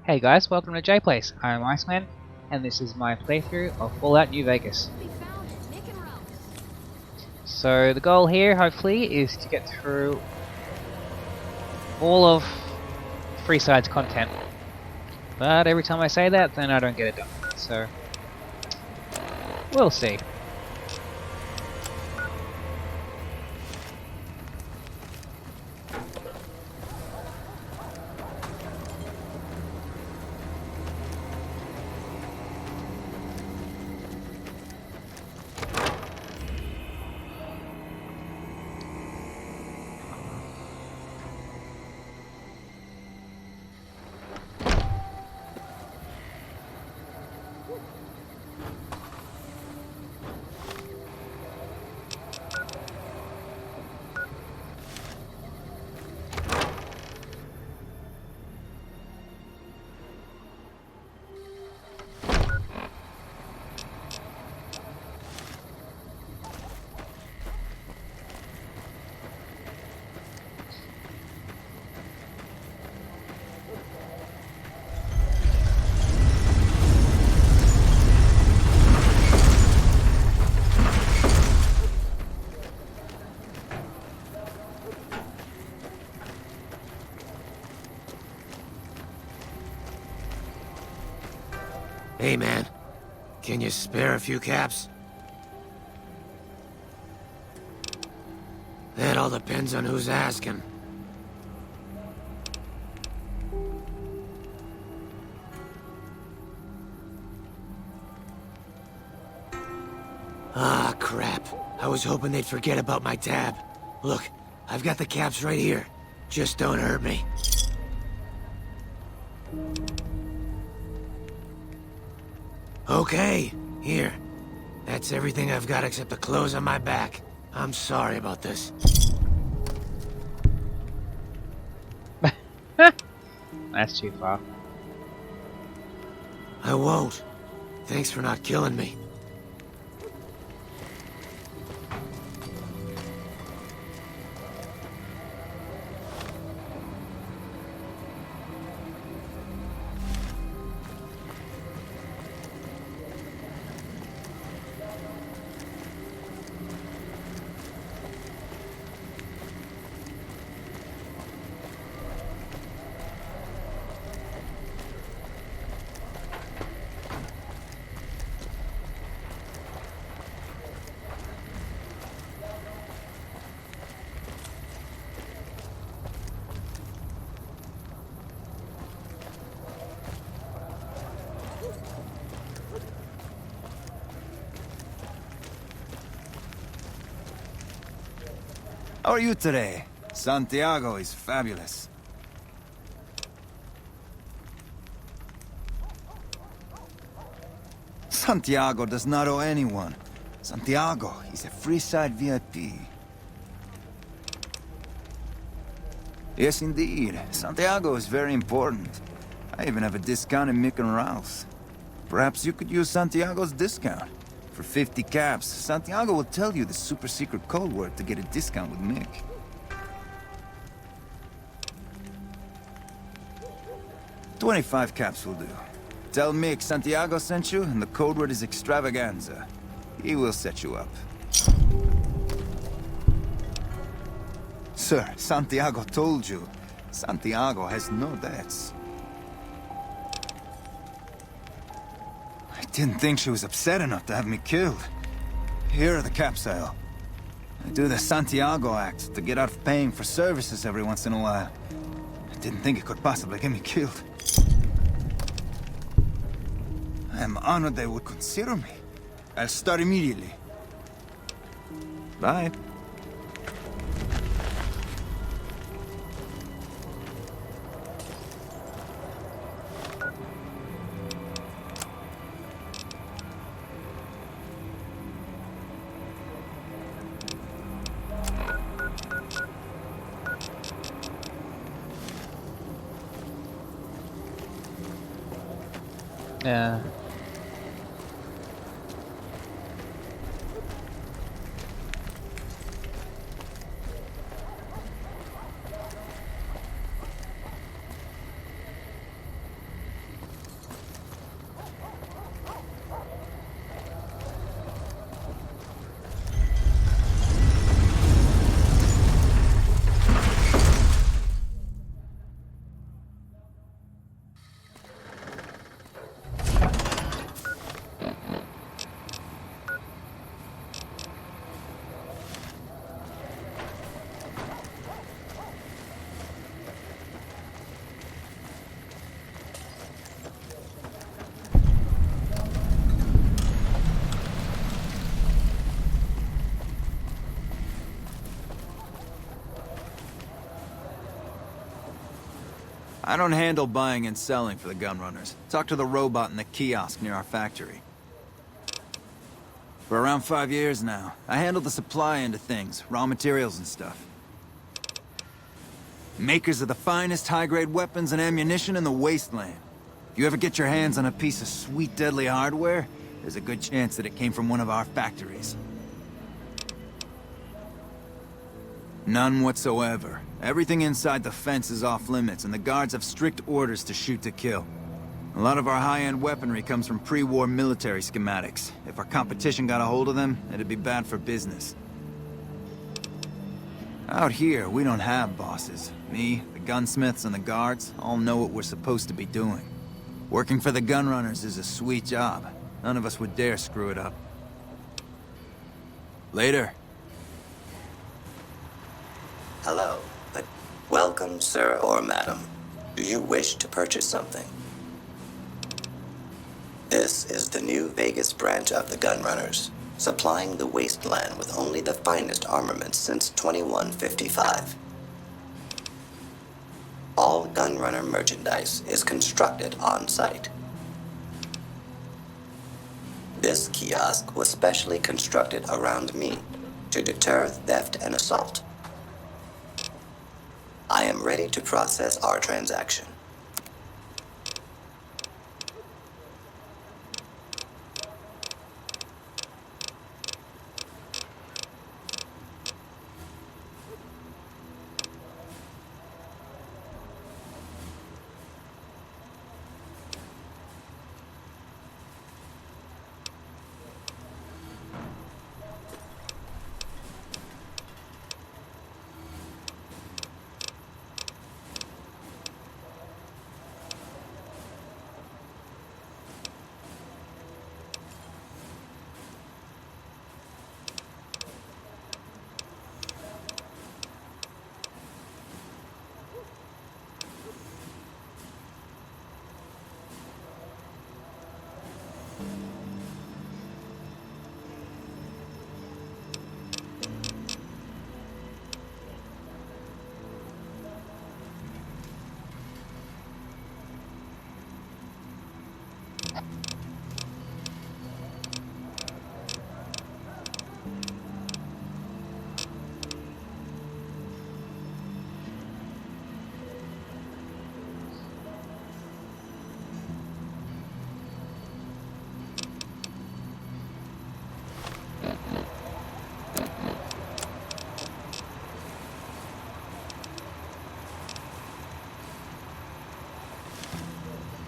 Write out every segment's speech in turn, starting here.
Hey guys, welcome to JPlays. I'm Iceman, and this is my playthrough of Fallout New Vegas. We found it. Nick and Ralph. So the goal here, hopefully, is to get through all of Freeside's content. But every time I say that, then I don't get it done. So, we'll see. Hey man, can you spare a few caps? That all depends on who's asking. Ah, crap. I was hoping they'd forget about my tab. Look, I've got the caps right here. Just don't hurt me. Okay, here. That's everything I've got except the clothes on my back. I'm sorry about this. That's too far. I won't. Thanks for not killing me. How are you today? Santiago is fabulous. Santiago does not owe anyone. Santiago is a Freeside VIP. Yes, indeed. Santiago is very important. I even have a discount in Mick and Ralph's. Perhaps you could use Santiago's discount. For 50 caps, Santiago will tell you the super secret code word to get a discount with Mick. $25 caps will do. Tell Mick Santiago sent you, and the code word is extravaganza. He will set you up. Sir, Santiago told you. Santiago has no debts. I didn't think she was upset enough to have me killed. Here are the caps, Al. I do the Santiago act to get out of paying for services every once in a while. I didn't think it could possibly get me killed. I am honored they would consider me. I'll start immediately. Bye. Yeah. I don't handle buying and selling for the gunrunners. Talk to the robot in the kiosk near our factory. For around 5 years now, I handle the supply end of things, raw materials and stuff. Makers of the finest high-grade weapons and ammunition in the wasteland. If you ever get your hands on a piece of sweet, deadly hardware, there's a good chance that it came from one of our factories. None whatsoever. Everything inside the fence is off limits, and the guards have strict orders to shoot to kill. A lot of our high-end weaponry comes from pre-war military schematics. If our competition got a hold of them, it'd be bad for business. Out here, we don't have bosses. Me, the gunsmiths, and the guards all know what we're supposed to be doing. Working for the gunrunners is a sweet job. None of us would dare screw it up. Later. Hello, but welcome, sir or madam. Do you wish to purchase something? This is the new Vegas branch of the Gunrunners, supplying the wasteland with only the finest armaments since 2155. All Gunrunner merchandise is constructed on site. This kiosk was specially constructed around me to deter theft and assault. I am ready to process our transaction.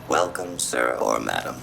Welcome, sir or madam.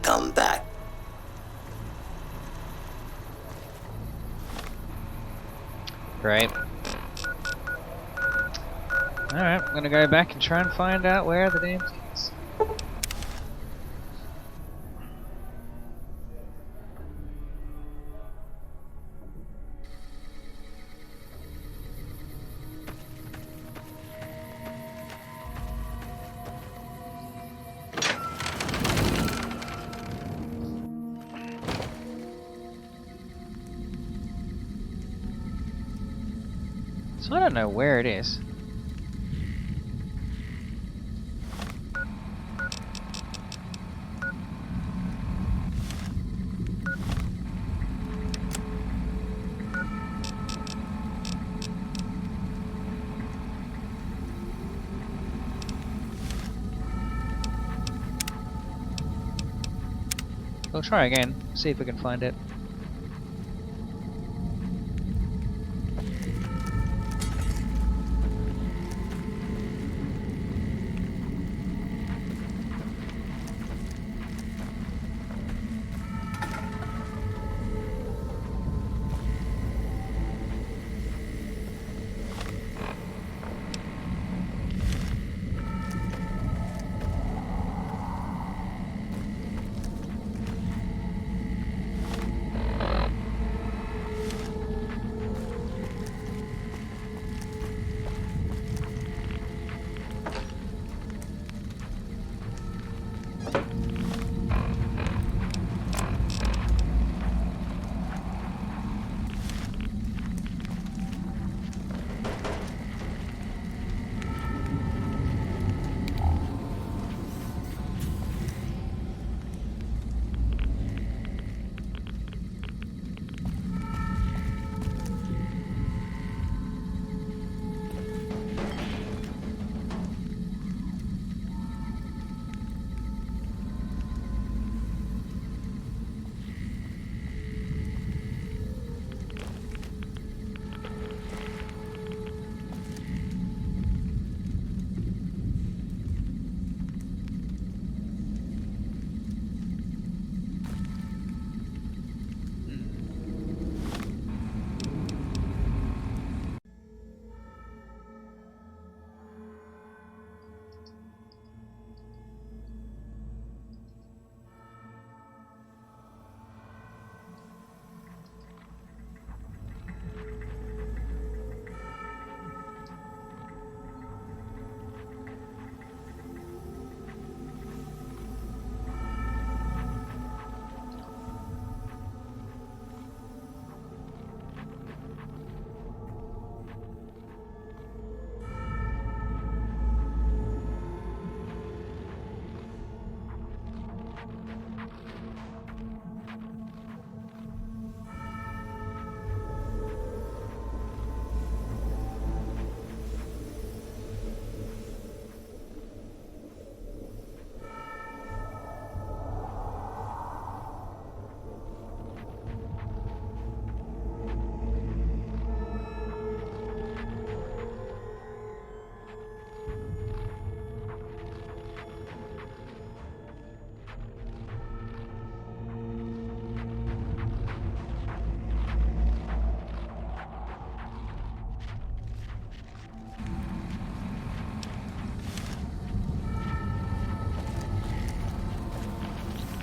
Come back. Right. Alright, I'm gonna go back and try and find out where the damn thing is. So I don't know where it is. We'll try again, see if we can find it.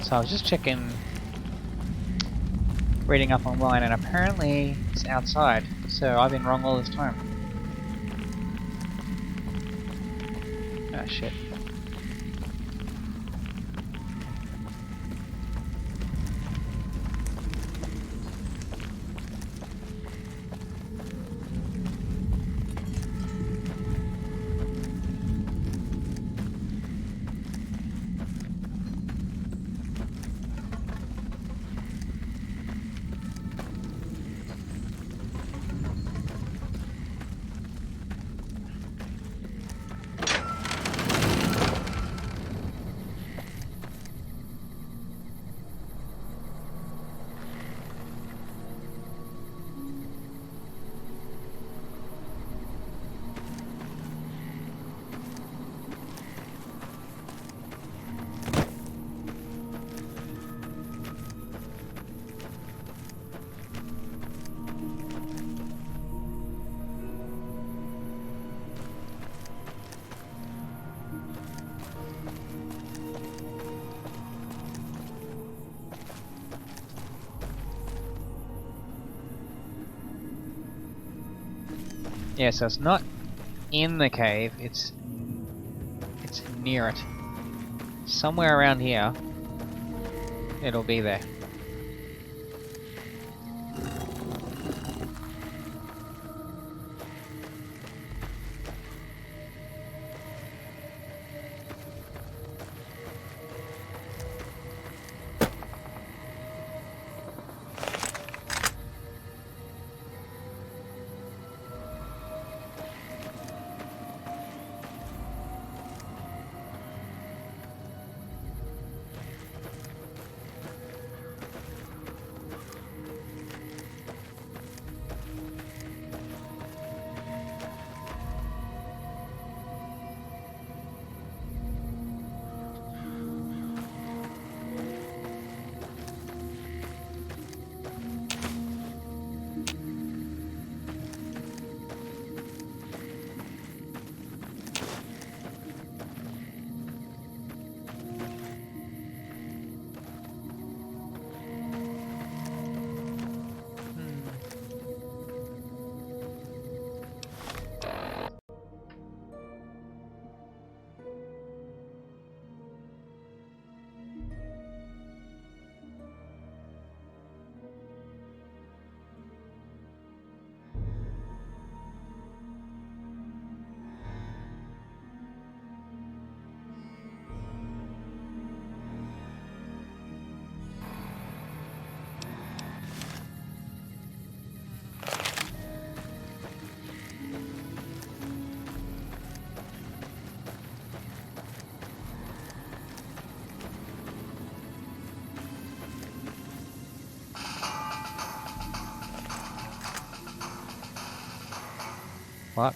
So I was just checking, reading up online, and apparently it's outside, so I've been wrong all this time. Ah, shit. Yeah, so it's not in the cave, it's near it. Somewhere around here, it'll be there. What?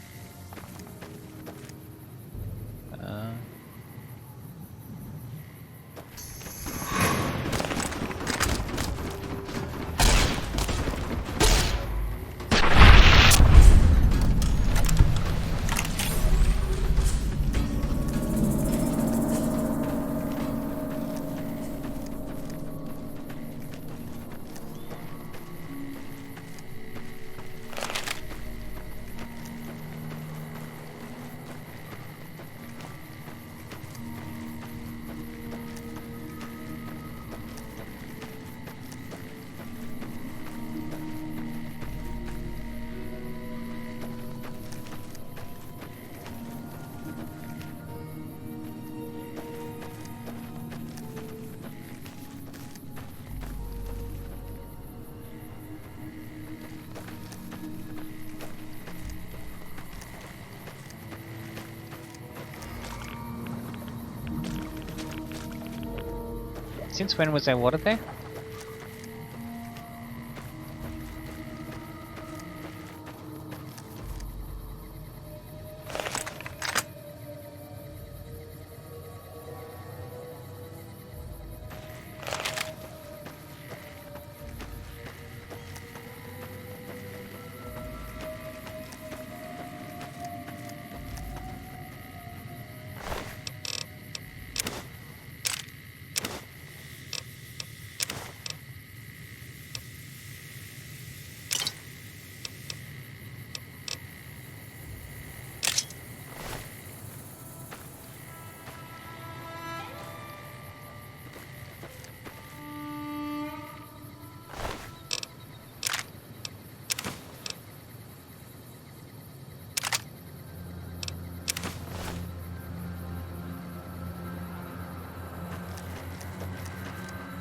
Since when was there water there?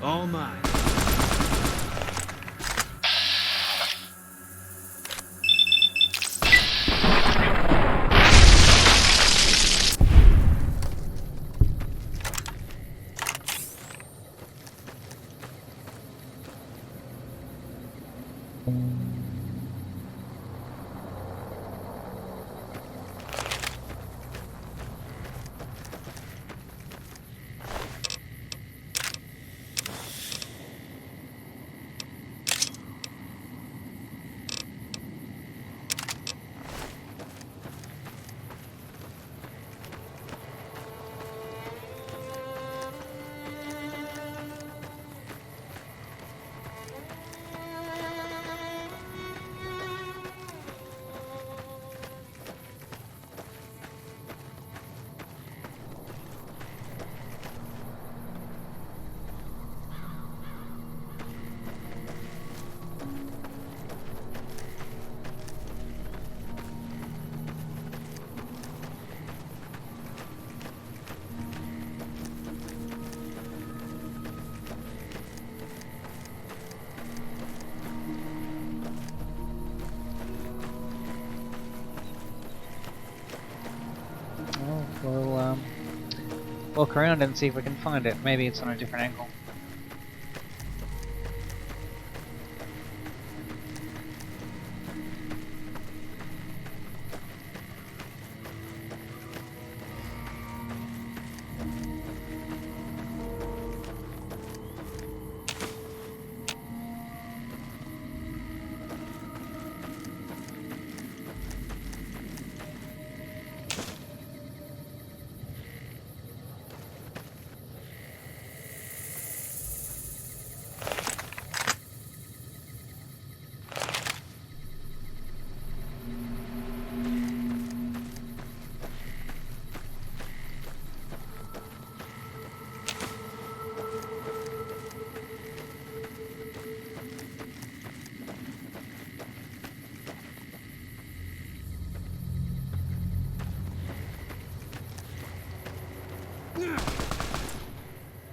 All mine. walk around and see if we can find it. Maybe it's on a different angle.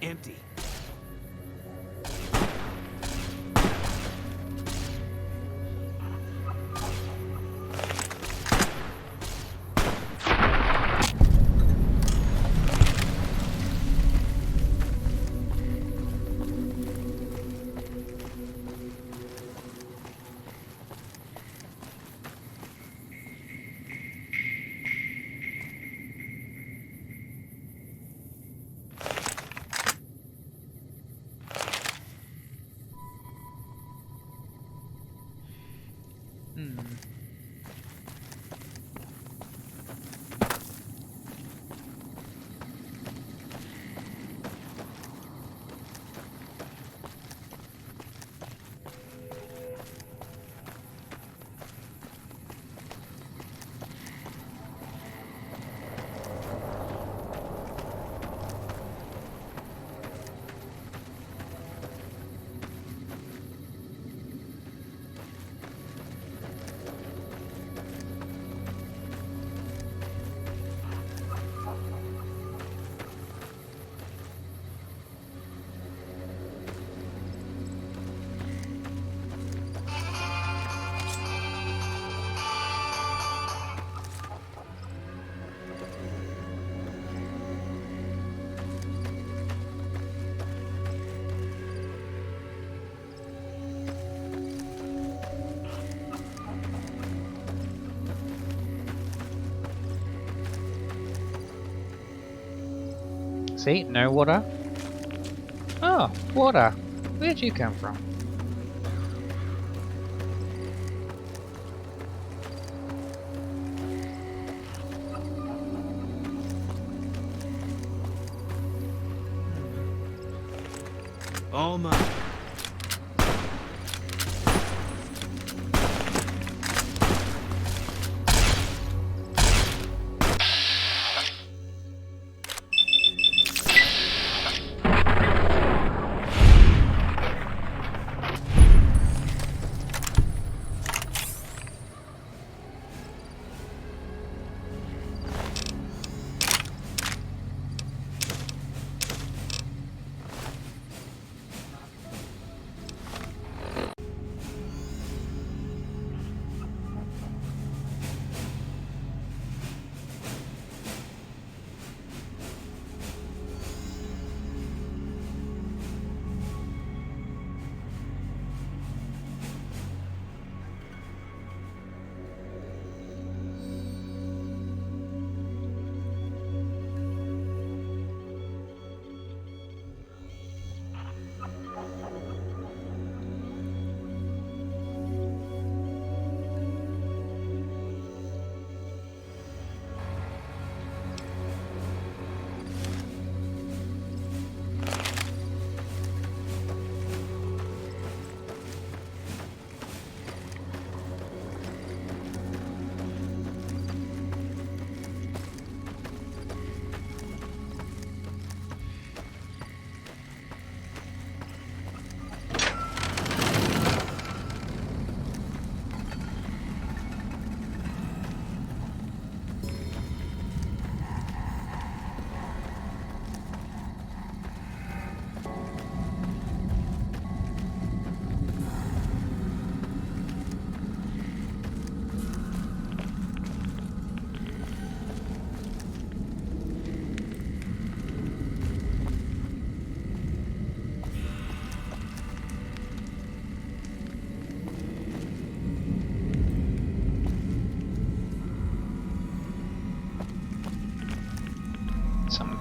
Empty. See? No water. Oh, water. Where'd you come from? All mine.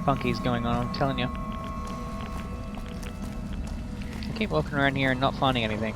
funky's going on, I'm telling you. I keep walking around here and not finding anything.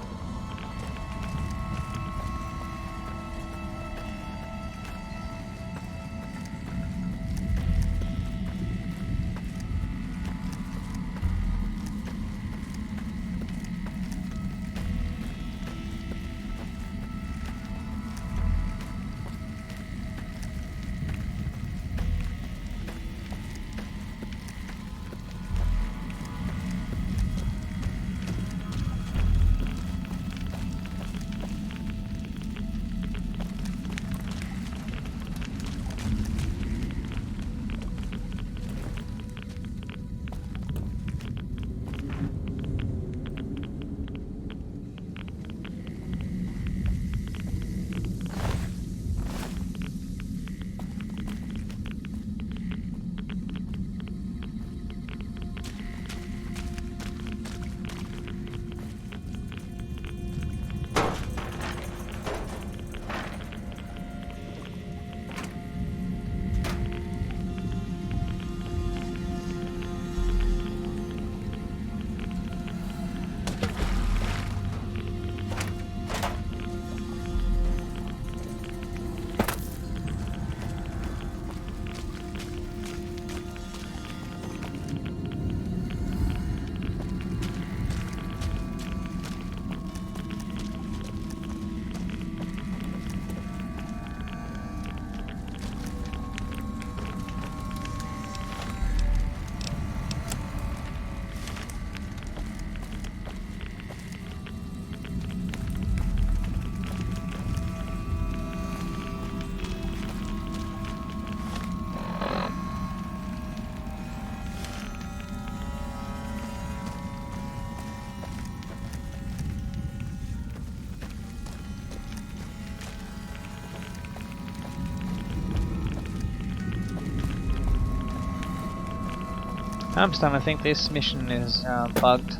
I'm starting to think this mission is bugged.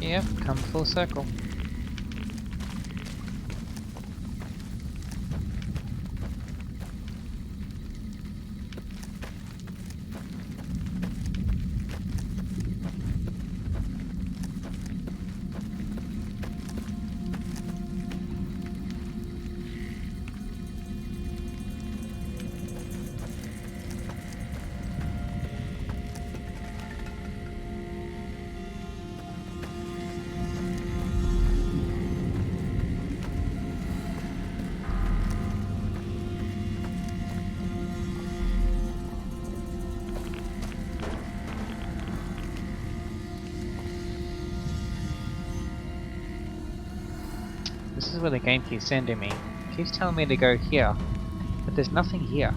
Yep, come full circle. This is where the game keeps sending me. It keeps telling me to go here, but there's nothing here.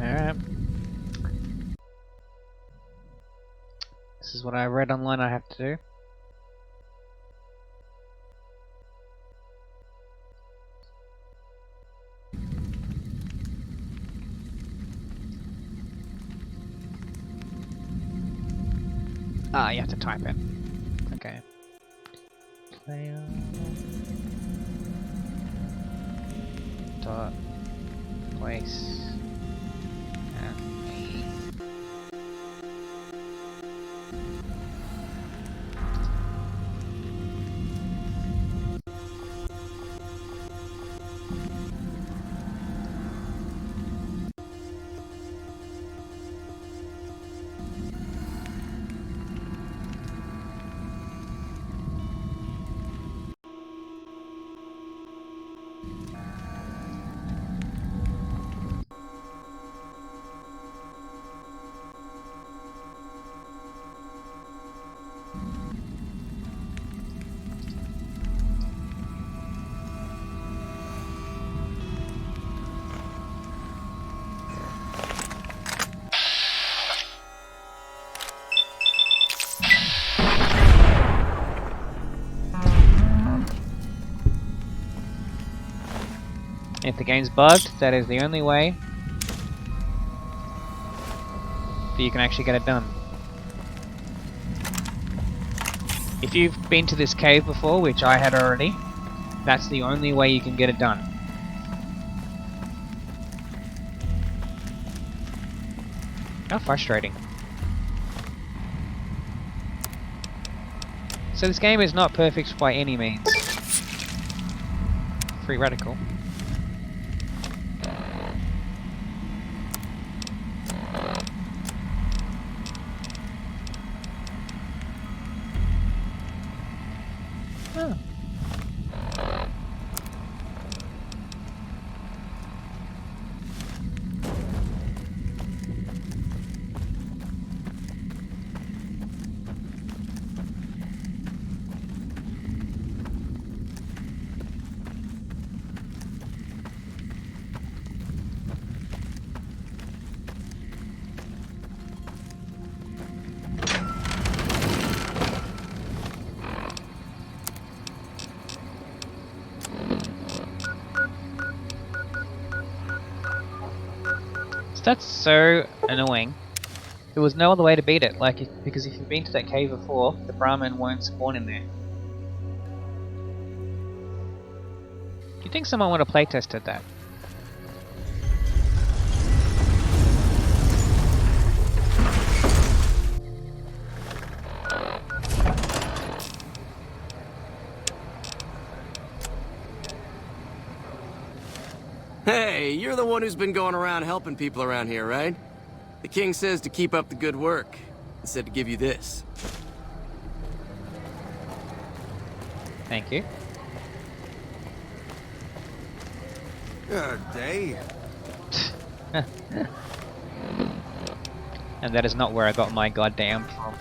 Alright. This is what I read online I have to do. Ah, you have to type it. Okay. Player dot place. If the game's bugged, that is the only way that you can actually get it done. If you've been to this cave before, which I had already, that's the only way you can get it done. How frustrating. So this game is not perfect by any means. Free radical. Oh. That's so annoying. There was no other way to beat it, because if you've been to that cave before, the Brahmin won't spawn in there. Do you think someone would have playtested that? Hey, you're the one who's been going around helping people around here, right? The king says to keep up the good work, and said to give you this. Thank you. Good day. And that is not where I got my goddamn from.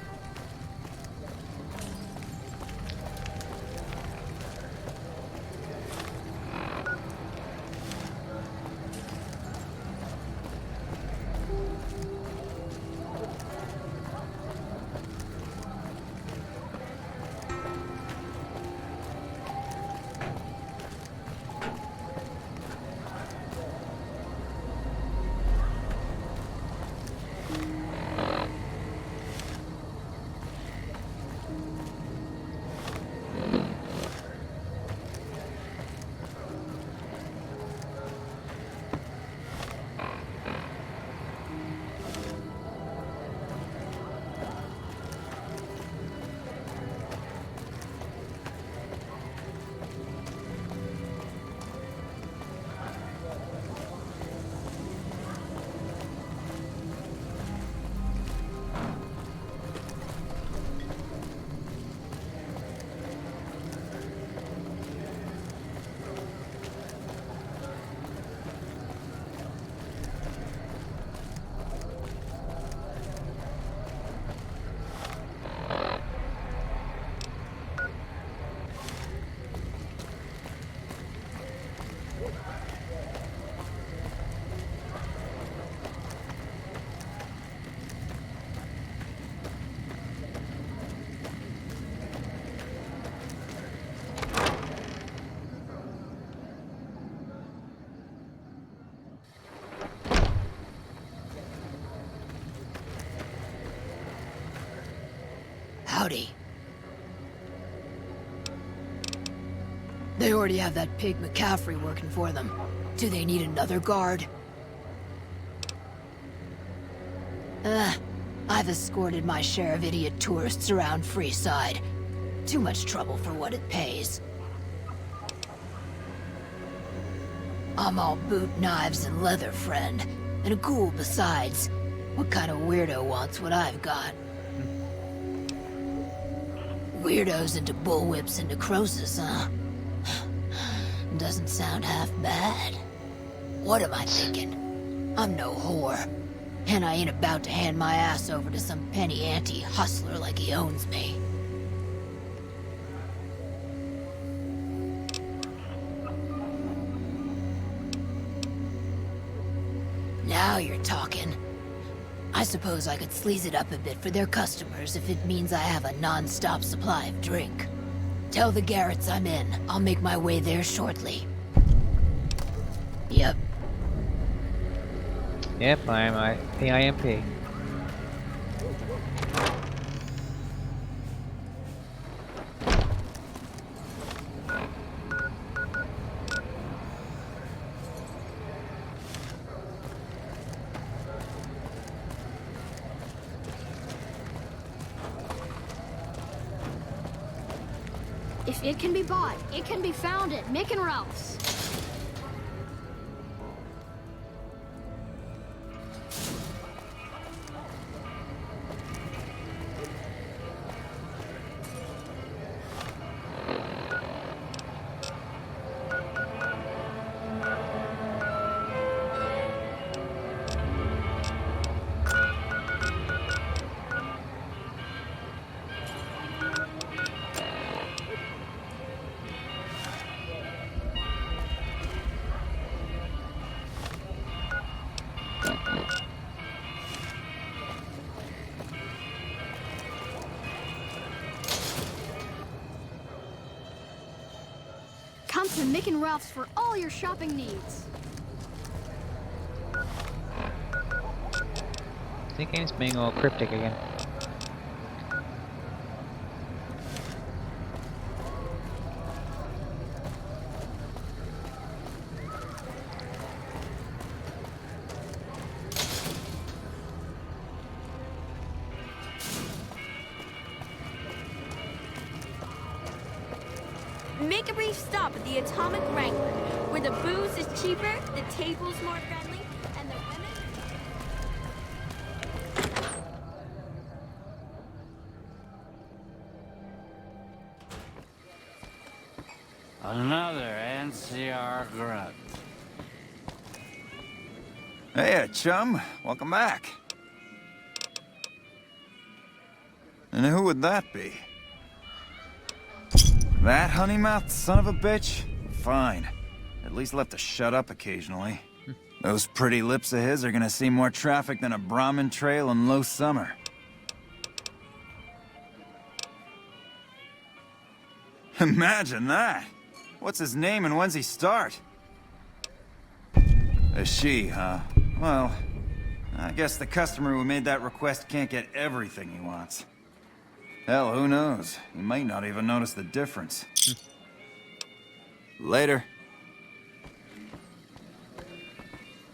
Howdy. They already have that pig McCaffrey working for them. Do they need another guard? I've escorted my share of idiot tourists around Freeside. Too much trouble for what it pays. I'm all boot, knives, and leather, friend. And a ghoul besides. What kind of weirdo wants what I've got? Weirdos into bullwhips and necrosis, huh? Doesn't sound half bad. What am I thinking? I'm no whore. And I ain't about to hand my ass over to some penny ante hustler like he owns me. Now you're talking. I suppose I could sleaze it up a bit for their customers if it means I have a non-stop supply of drink. Tell the Garretts I'm in. I'll make my way there shortly. Yep. Yep, I'm PIMP. If it can be bought, it can be found at Mick and Ralph's. Come to Mick and Ralph's for all your shopping needs. I think game's being all cryptic again. Make a brief stop at the Atomic Wrangler, where the booze is cheaper, the table's more friendly, and the women... Another NCR grunt. Hey, chum. Welcome back. And who would that be? That honey-mouthed son of a bitch? Fine. At least left to shut up occasionally. Those pretty lips of his are gonna see more traffic than a Brahmin trail in low summer. Imagine that! What's his name and when's he start? A she, huh? Well, I guess the customer who made that request can't get everything he wants. Hell, who knows? He might not even notice the difference. Later.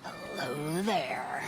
Hello there.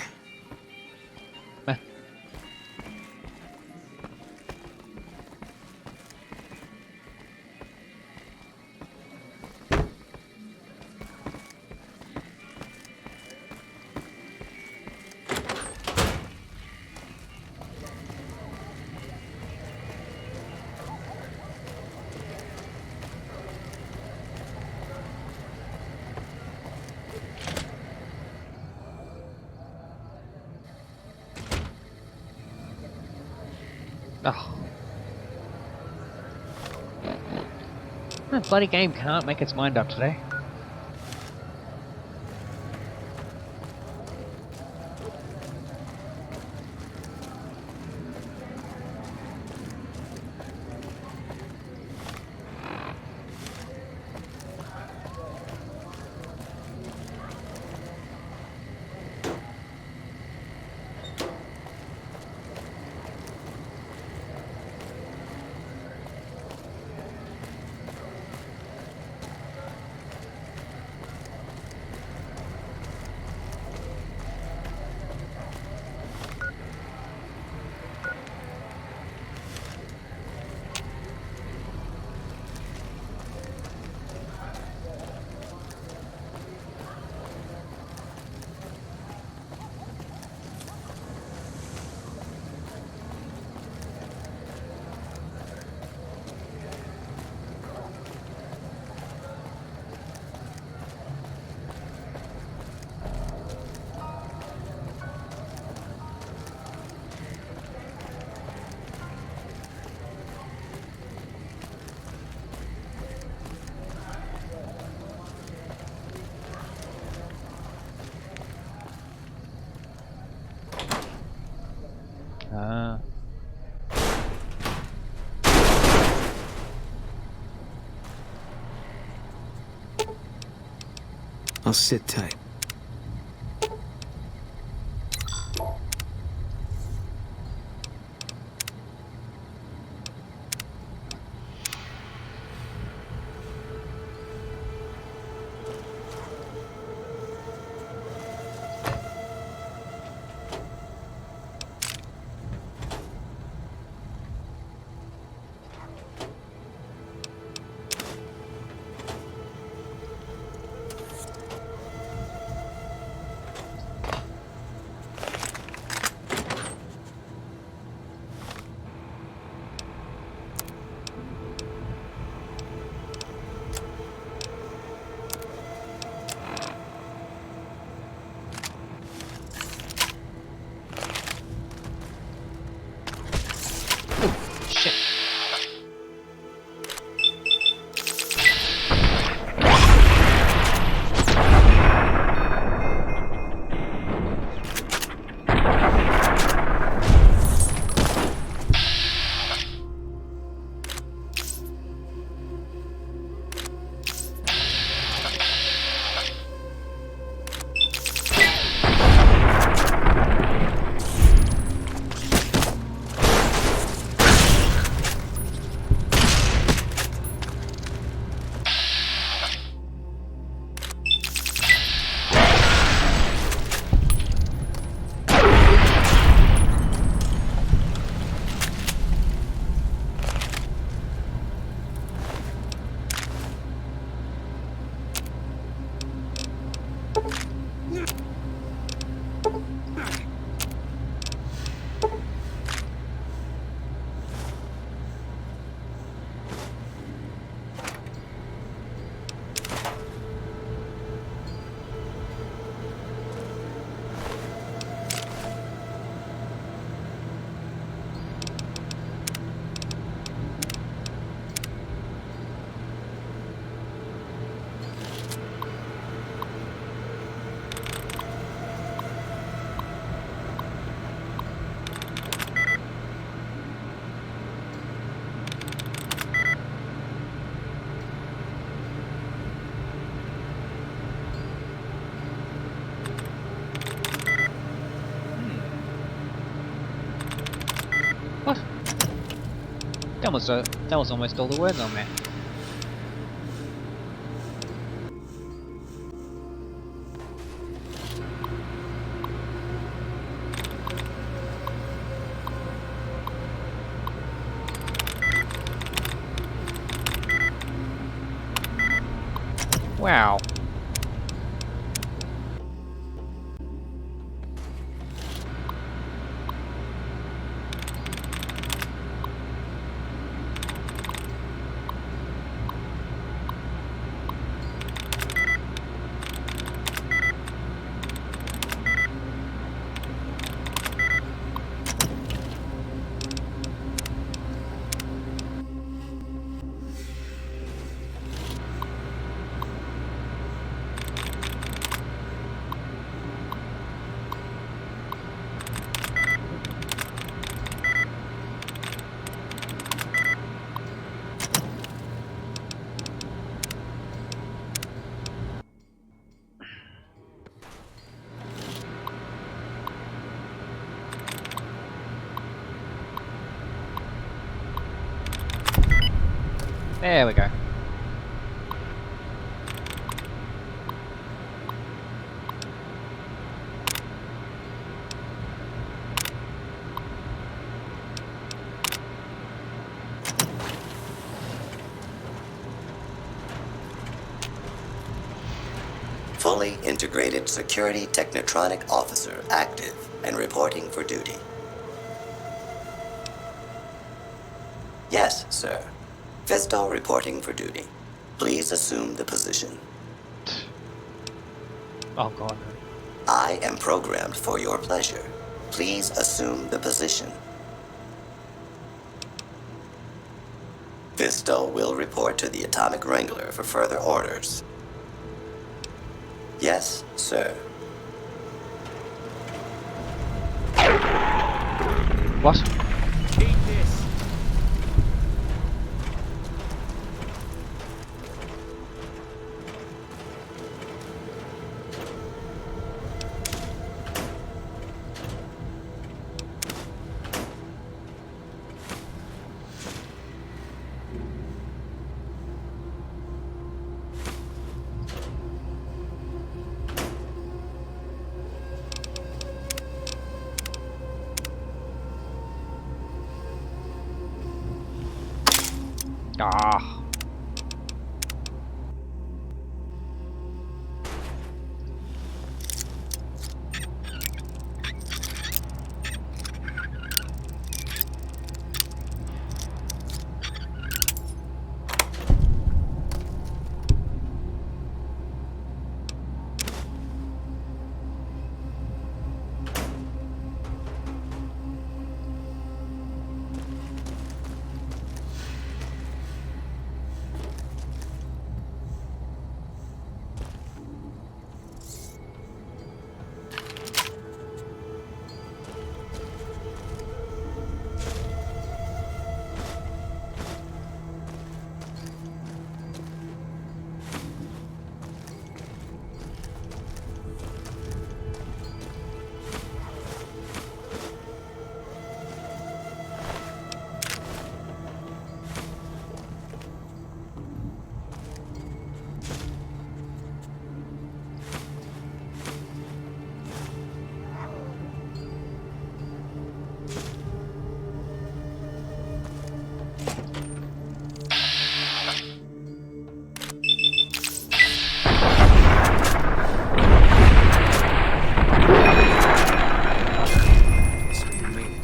Oh. That bloody game can't make its mind up today. I'll sit tight. Shit. What? That was almost all the words on there. Wow. There we go. Fully integrated security technotronic officer active and reporting for duty. Yes, sir. Fisto reporting for duty. Please assume the position. Oh god. I am programmed for your pleasure. Please assume the position. Fisto will report to the Atomic Wrangler for further orders. Yes, sir. What? Take this. Ah. So you made it.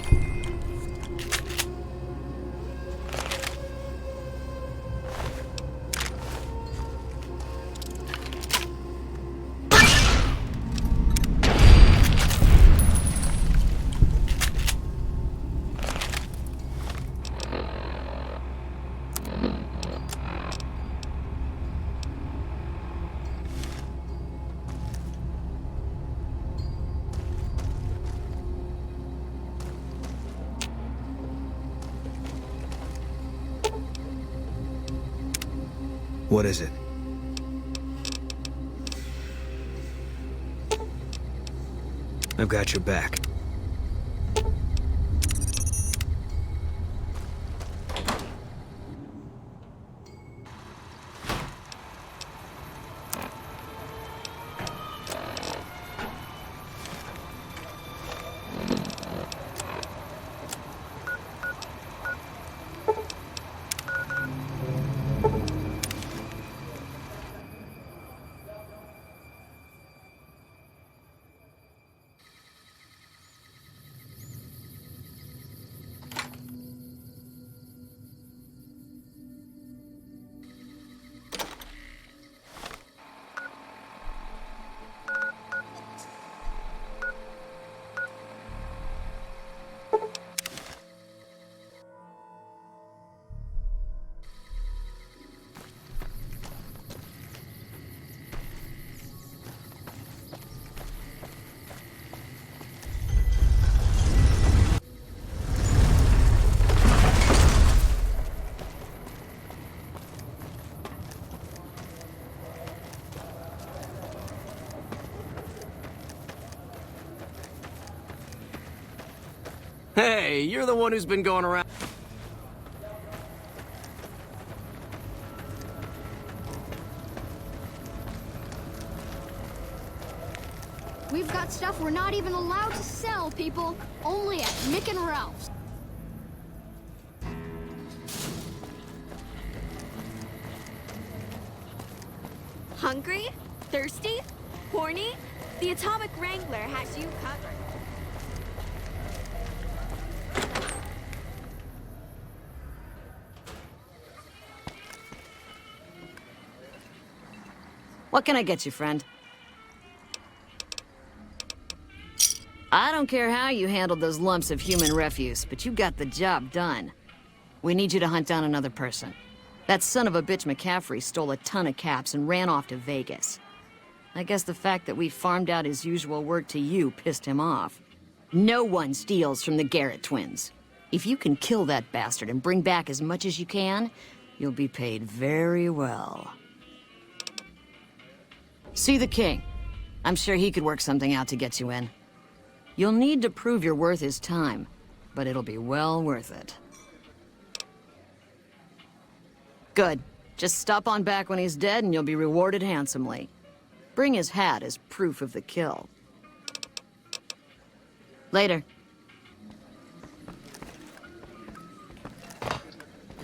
What is it? I've got your back. Hey, you're the one who's been going around. We've got stuff we're not even allowed to sell, people. Only at Mick and Ralph's. Hungry? Thirsty? Horny? The Atomic Wrangler has you covered. What can I get you, friend? I don't care how you handled those lumps of human refuse, but you got the job done. We need you to hunt down another person. That son of a bitch McCaffrey stole a ton of caps and ran off to Vegas. I guess the fact that we farmed out his usual work to you pissed him off. No one steals from the Garrett twins. If you can kill that bastard and bring back as much as you can, you'll be paid very well. See the king. I'm sure he could work something out to get you in. You'll need to prove you're worth his time, but it'll be well worth it. Good. Just stop on back when he's dead and you'll be rewarded handsomely. Bring his hat as proof of the kill. Later.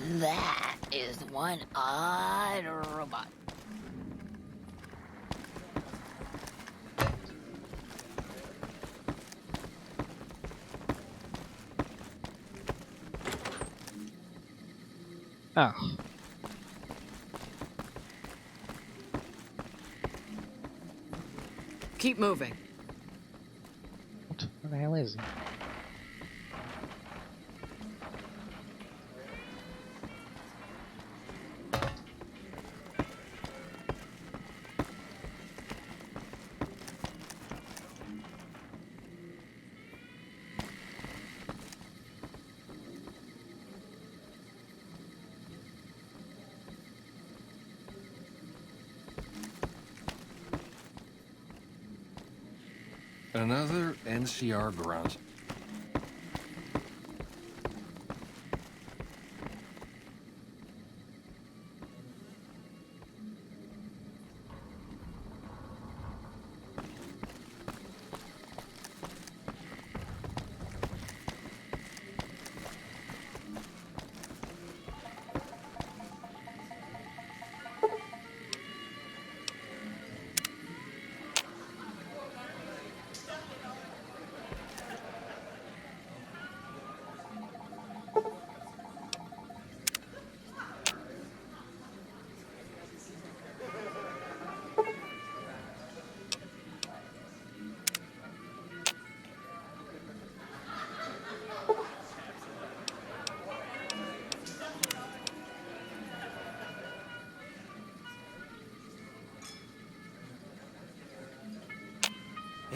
That is one odd robot. Oh. Keep moving. What? Where the hell is he? Another NCR grunt.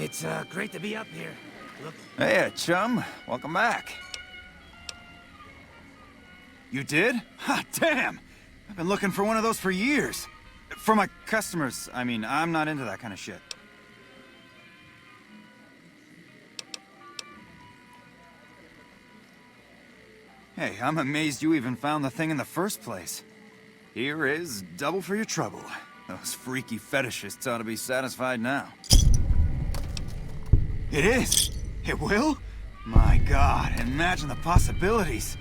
It's great to be up here. Look. Hey, chum. Welcome back. You did? Ha, damn! I've been looking for one of those for years. For my customers, I mean, I'm not into that kind of shit. Hey, I'm amazed you even found the thing in the first place. Here is double for your trouble. Those freaky fetishists ought to be satisfied now. It is! It will? My God, imagine the possibilities.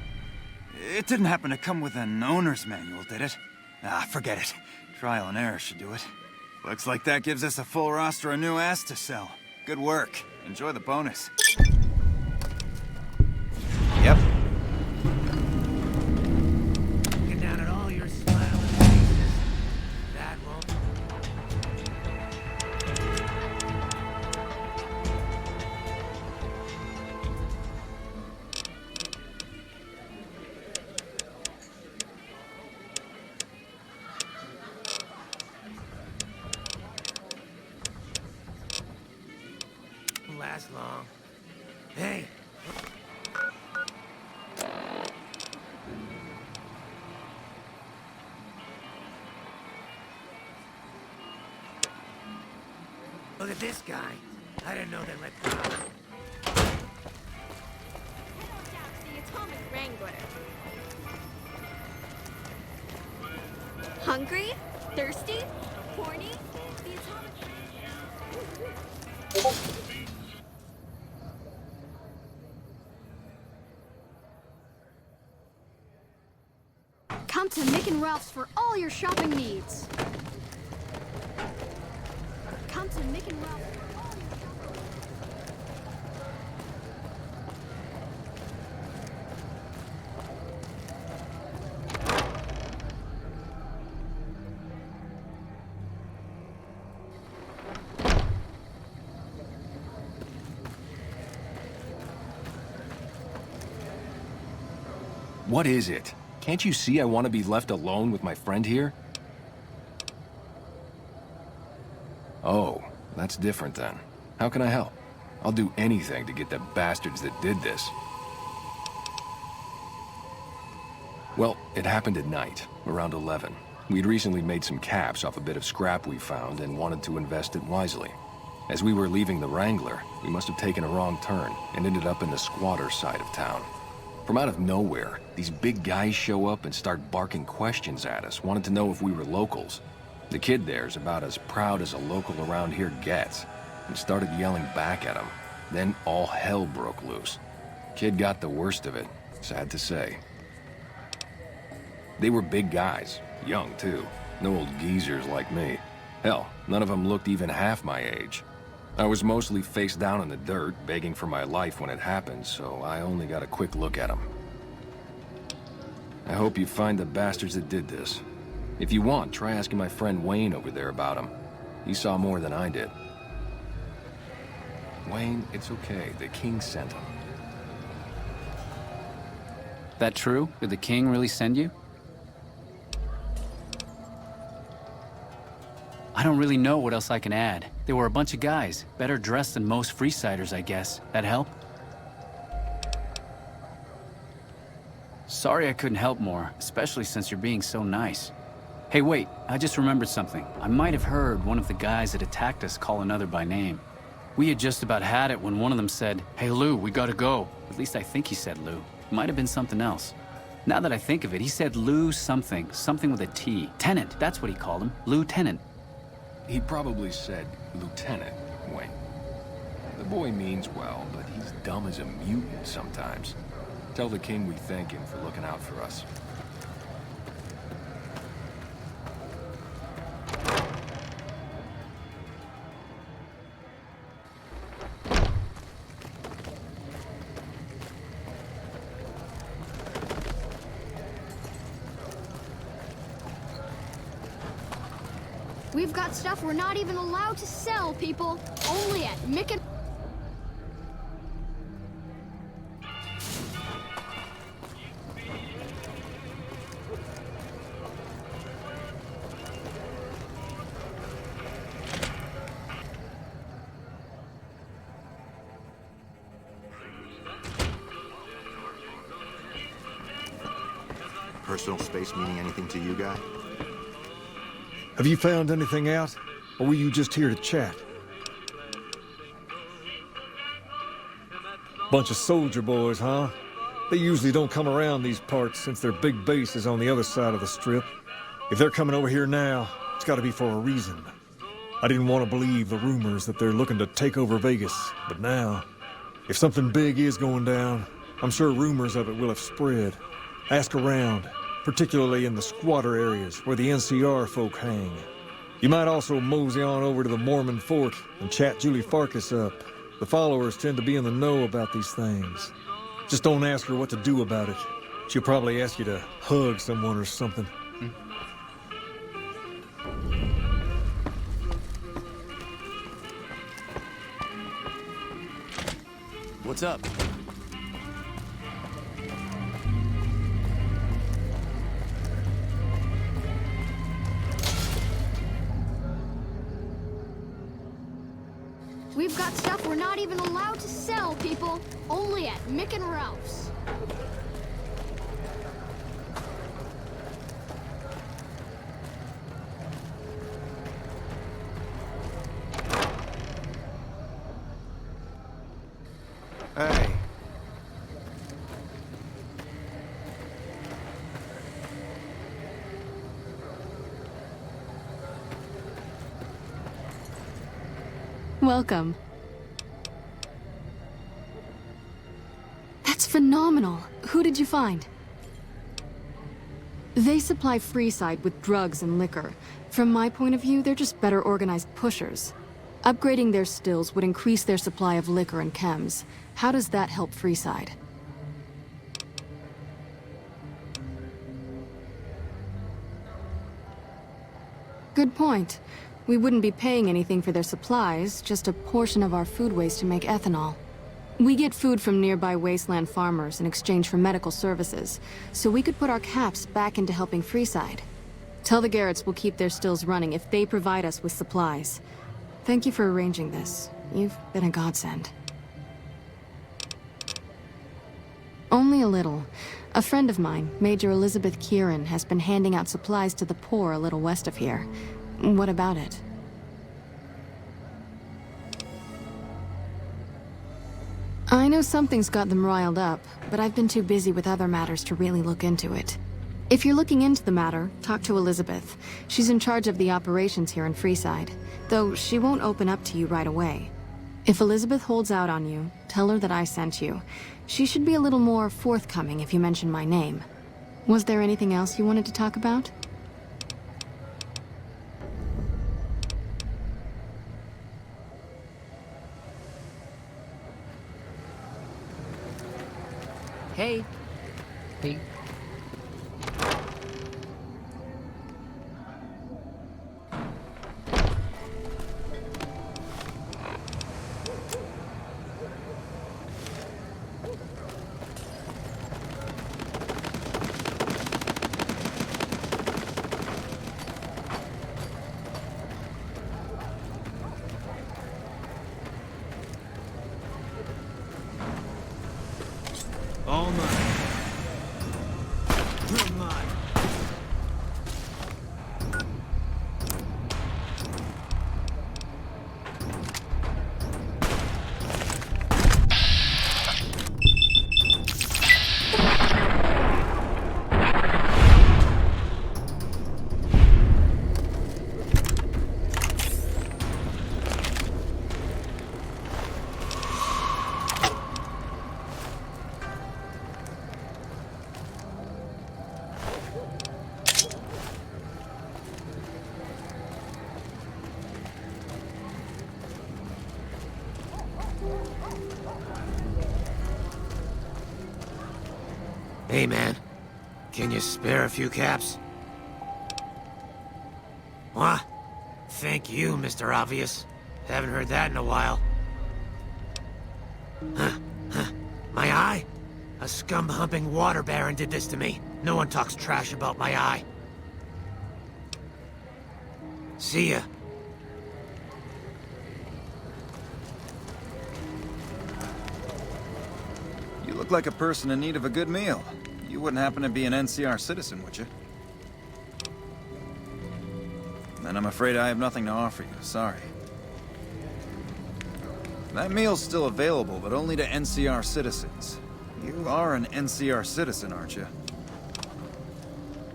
It didn't happen to come with an owner's manual, did it? Ah, forget it. Trial and error should do it. Looks like that gives us a full roster of new ass to sell. Good work. Enjoy the bonus. Yep. Looking down at all your smiling faces. That won't... last long. Hey! Look at this guy. I didn't know they let... Head on down to the Atomic Wrangler. Hungry? Thirsty? Horny? The Atomic... Come to Mick and Ralph's for all your shopping needs. Come to Mick and Ralph's for all your What is it? Can't you see I want to be left alone with my friend here? Oh, that's different then. How can I help? I'll do anything to get the bastards that did this. Well, it happened at night, around 11. We'd recently made some caps off a bit of scrap we found and wanted to invest it wisely. As we were leaving the Wrangler, we must have taken a wrong turn and ended up in the squatter side of town. From out of nowhere, these big guys show up and start barking questions at us, wanted to know if we were locals. The kid there's about as proud as a local around here gets, and started yelling back at him. Then all hell broke loose. Kid got the worst of it, sad to say. They were big guys, young too. No old geezers like me. Hell, none of them looked even half my age. I was mostly face down in the dirt, begging for my life when it happened, so I only got a quick look at them. I hope you find the bastards that did this. If you want, try asking my friend Wayne over there about them. He saw more than I did. Wayne, it's okay. The king sent him. That true? Did the king really send you? I don't really know what else I can add. They were a bunch of guys, better dressed than most Freesiders, I guess. That help? Sorry I couldn't help more, especially since you're being so nice. Hey, wait, I just remembered something. I might have heard one of the guys that attacked us call another by name. We had just about had it when one of them said, "Hey Lou, we gotta go." At least I think he said Lou. Might have been something else. Now that I think of it, he said Lou something with a T. Tenant, that's what he called him. Lieutenant. He probably said Lieutenant, Wayne. The boy means well, but he's dumb as a mutant sometimes. Tell the king we thank him for looking out for us. We've got stuff we're not even allowed to sell, people. Only at Mick and... Personal space meaning anything to you, guy? Have you found anything out? Or were you just here to chat? Bunch of soldier boys, huh? They usually don't come around these parts since their big base is on the other side of the strip. If they're coming over here now, it's gotta be for a reason. I didn't want to believe the rumors that they're looking to take over Vegas, but now, if something big is going down, I'm sure rumors of it will have spread. Ask around, particularly in the squatter areas where the NCR folk hang. You might also mosey on over to the Mormon fort and chat Julie Farkas up. The followers tend to be in the know about these things. Just don't ask her what to do about it. She'll probably ask you to hug someone or something. What's up? We've got stuff we're not even allowed to sell, people. Only at Mick and Ralph's. Hey. Welcome. That's phenomenal. Who did you find? They supply Freeside with drugs and liquor. From my point of view, they're just better organized pushers. Upgrading their stills would increase their supply of liquor and chems. How does that help Freeside? Good point. We wouldn't be paying anything for their supplies, just a portion of our food waste to make ethanol. We get food from nearby wasteland farmers in exchange for medical services, so we could put our caps back into helping Freeside. Tell the Garretts we'll keep their stills running if they provide us with supplies. Thank you for arranging this. You've been a godsend. Only a little. A friend of mine, Major Elizabeth Kieran, has been handing out supplies to the poor a little west of here. What about it? I know something's got them riled up, but I've been too busy with other matters to really look into it. If you're looking into the matter, talk to Elizabeth. She's in charge of the operations here in Freeside, though she won't open up to you right away. If Elizabeth holds out on you, tell her that I sent you. She should be a little more forthcoming if you mention my name. Was there anything else you wanted to talk about? Hey. Hey. All mine. You're mine. Hey, man. Can you spare a few caps? What? Thank you, Mr. Obvious. Haven't heard that in a while. Huh? My eye? A scum-humping water baron did this to me. No one talks trash about my eye. See ya. You look like a person in need of a good meal. You wouldn't happen to be an NCR citizen, would you? Then I'm afraid I have nothing to offer you. Sorry. That meal's still available, but only to NCR citizens. You are an NCR citizen, aren't you?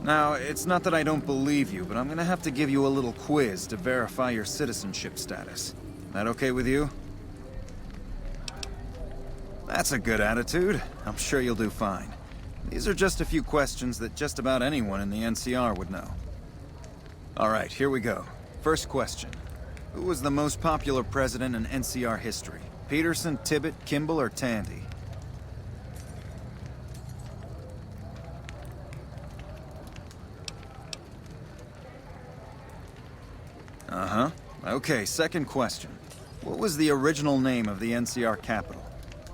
Now, it's not that I don't believe you, but I'm gonna have to give you a little quiz to verify your citizenship status. That okay with you? That's a good attitude. I'm sure you'll do fine. These are just a few questions that just about anyone in the NCR would know. All right, here we go. First question. Who was the most popular president in NCR history? Peterson, Tibbet, Kimball, or Tandy? Uh-huh. Okay, second question. What was the original name of the NCR capital?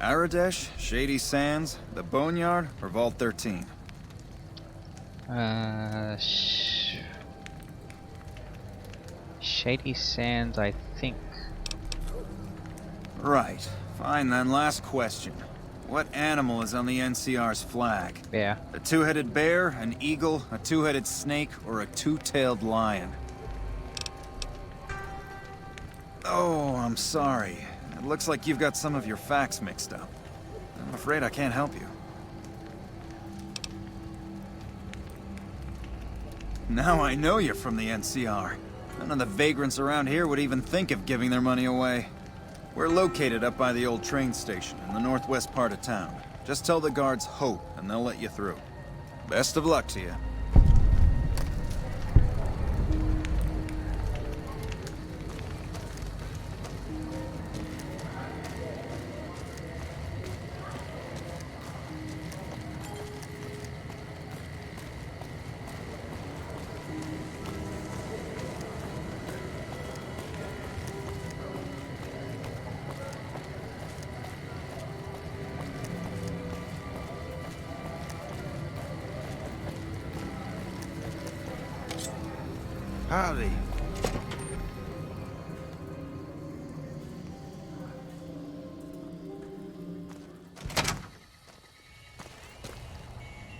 Aradesh, Shady Sands, the Boneyard, or Vault 13? Shady Sands, I think. Right. Fine then, last question. What animal is on the NCR's flag? Bear. A two-headed bear, an eagle, a two-headed snake, or a two-tailed lion? Oh, I'm sorry. It looks like you've got some of your facts mixed up. I'm afraid I can't help you. Now I know you're from the NCR. None of the vagrants around here would even think of giving their money away. We're located up by the old train station in the northwest part of town. Just tell the guards Hope, and they'll let you through. Best of luck to you. Howdy.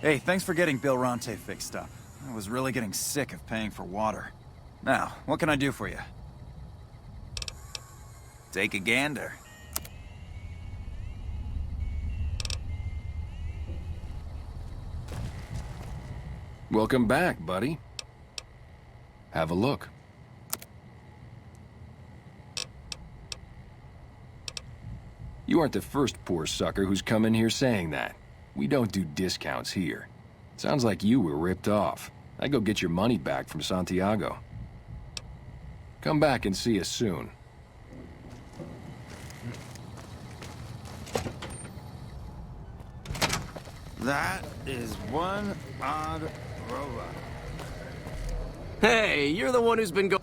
Hey, thanks for getting Bill Ronte fixed up. I was really getting sick of paying for water. Now, what can I do for you? Take a gander. Welcome back, buddy. Have a look. You aren't the first poor sucker who's come in here saying that. We don't do discounts here. Sounds like you were ripped off. I'd go get your money back from Santiago. Come back and see us soon. That is one odd robot. Hey, you're the one who's been going...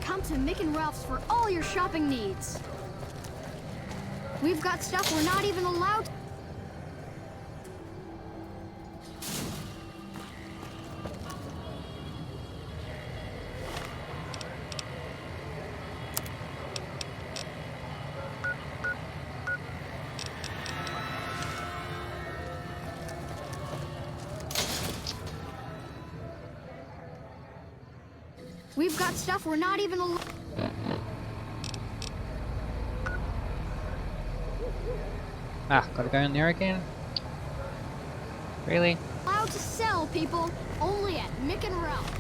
Come to Mick and Ralph's for all your shopping needs. We've got stuff we're not even allowed to. We've got stuff we're not even allowed. Ah, gotta go in there again? Really? Allowed to sell, people. Only at Mick and Ralph.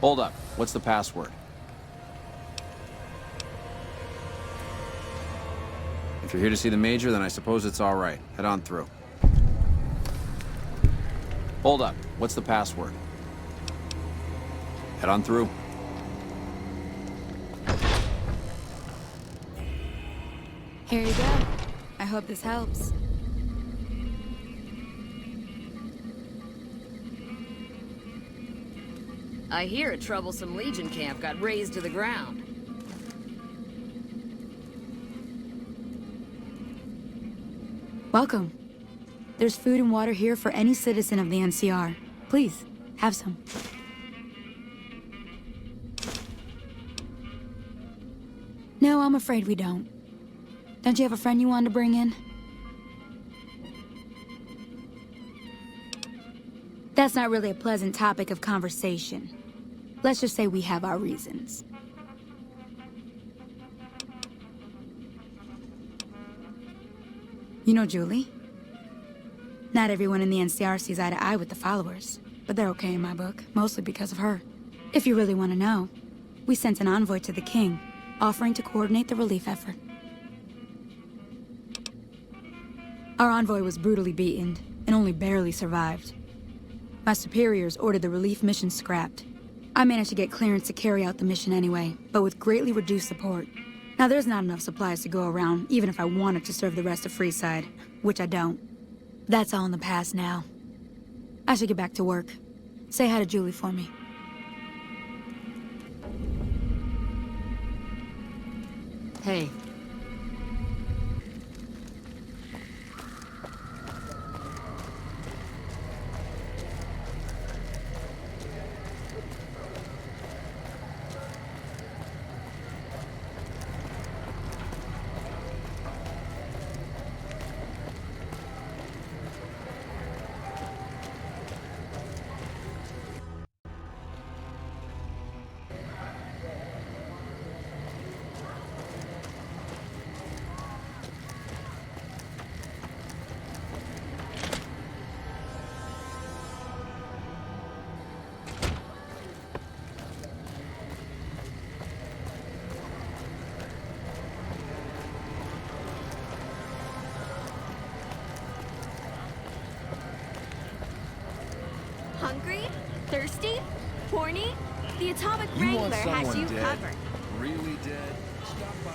Hold up. What's the password? If you're here to see the Major, then I suppose it's all right. Head on through. Hold up. What's the password? Head on through. Here you go. I hope this helps. I hear a troublesome Legion camp got razed to the ground. Welcome. There's food and water here for any citizen of the NCR. Please, have some. No, I'm afraid we don't. Don't you have a friend you wanted to bring in? That's not really a pleasant topic of conversation. Let's just say we have our reasons. You know Julie? Not everyone in the NCR sees eye to eye with the followers, but they're okay in my book, mostly because of her. If you really want to know, we sent an envoy to the king, offering to coordinate the relief effort. Our envoy was brutally beaten, and only barely survived. My superiors ordered the relief mission scrapped. I managed to get clearance to carry out the mission anyway, but with greatly reduced support. Now there's not enough supplies to go around, even if I wanted to serve the rest of Freeside, which I don't. That's all in the past now. I should get back to work. Say hi to Julie for me. Hey. Thirsty? Horny? The Atomic You want Wrangler has someone you dead? covered. Really dead? Stop by.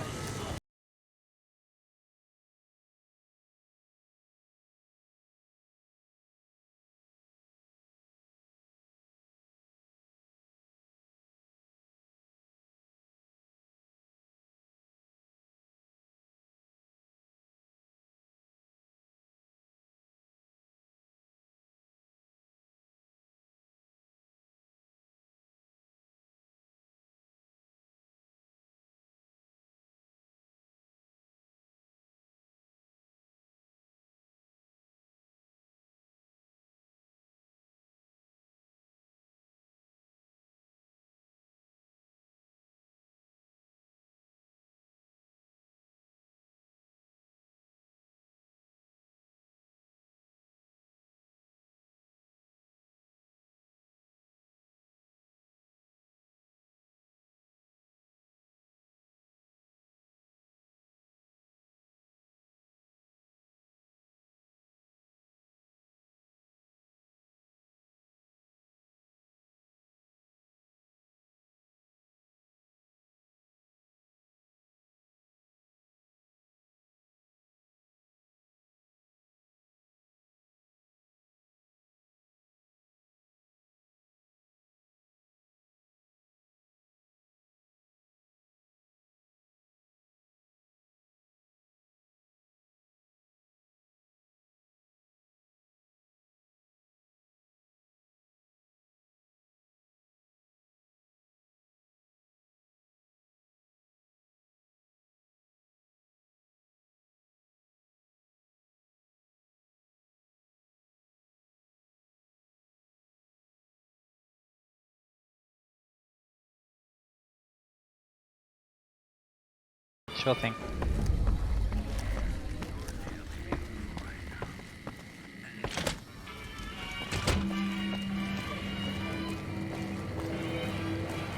Sure thing.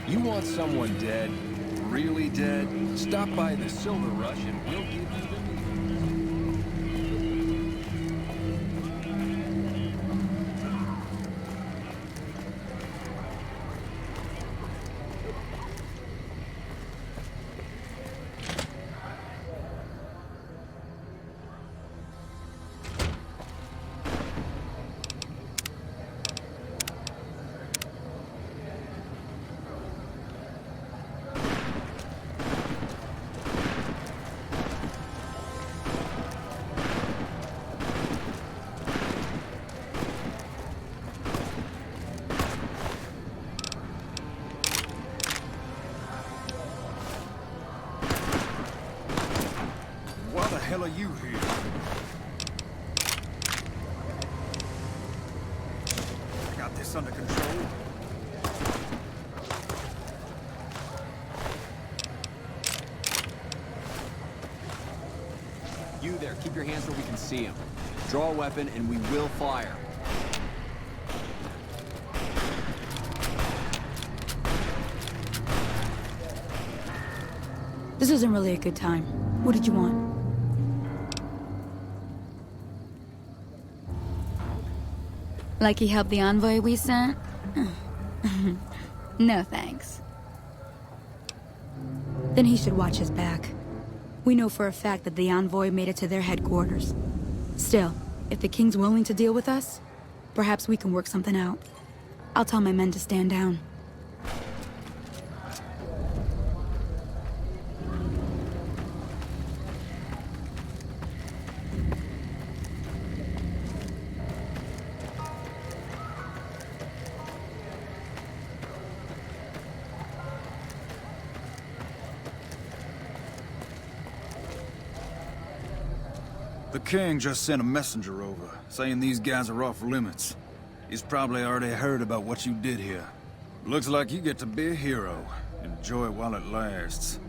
You want someone dead? Really dead? Stop by the Silver Rush and we'll give you the meat. Why the hell are you here? I got this under control. You there, keep your hands where we can see him. Draw a weapon and we will fire. This isn't really a good time. What did you want? Like he helped the envoy we sent? No thanks. Then he should watch his back. We know for a fact that the envoy made it to their headquarters. Still, if the king's willing to deal with us, perhaps we can work something out. I'll tell my men to stand down. The king just sent a messenger over, saying these guys are off limits. He's probably already heard about what you did here. Looks like you get to be a hero. Enjoy it while it lasts.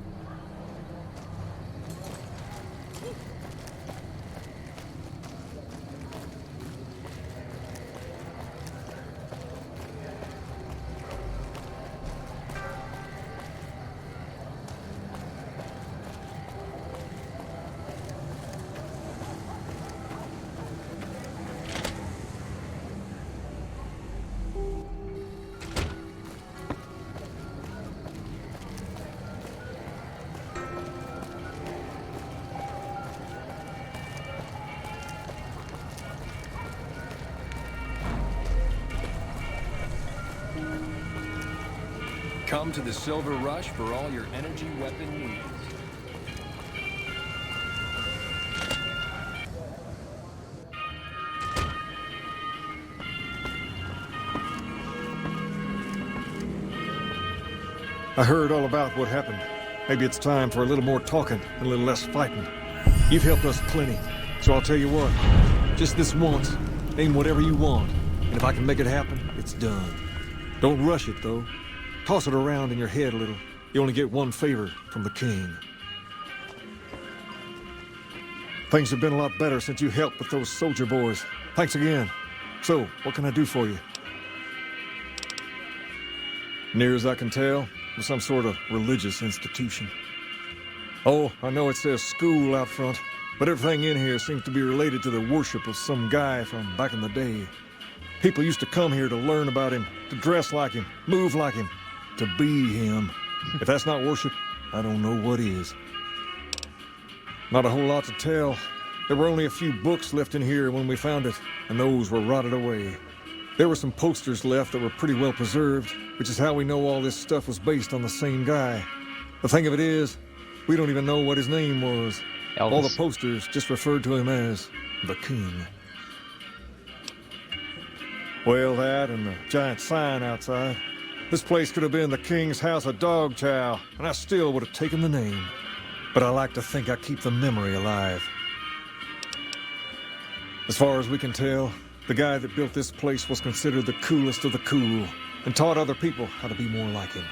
Come to the Silver Rush for all your energy weapon needs. I heard all about what happened. Maybe it's time for a little more talking and a little less fighting. You've helped us plenty, so I'll tell you what. Just this once, aim whatever you want, and if I can make it happen, it's done. Don't rush it, though. Toss it around in your head a little. You only get one favor from the king. Things have been a lot better since you helped with those soldier boys. Thanks again. So, what can I do for you? Near as I can tell, with some sort of religious institution. Oh, I know it says school out front, but everything in here seems to be related to the worship of some guy from back in the day. People used to come here to learn about him, to dress like him, move like him, to be him. If that's not worship, I don't know what is. Not a whole lot to tell. There were only a few books left in here when we found it, and those were rotted away. There were some posters left that were pretty well preserved, which is how we know all this stuff was based on the same guy. The thing of it is, we don't even know what his name was. Elvis. All the posters just referred to him as the King. Well, that and the giant sign outside. This place could have been the King's House of Dog Chow, and I still would have taken the name. But I like to think I keep the memory alive. As far as we can tell, the guy that built this place was considered the coolest of the cool and taught other people how to be more like him.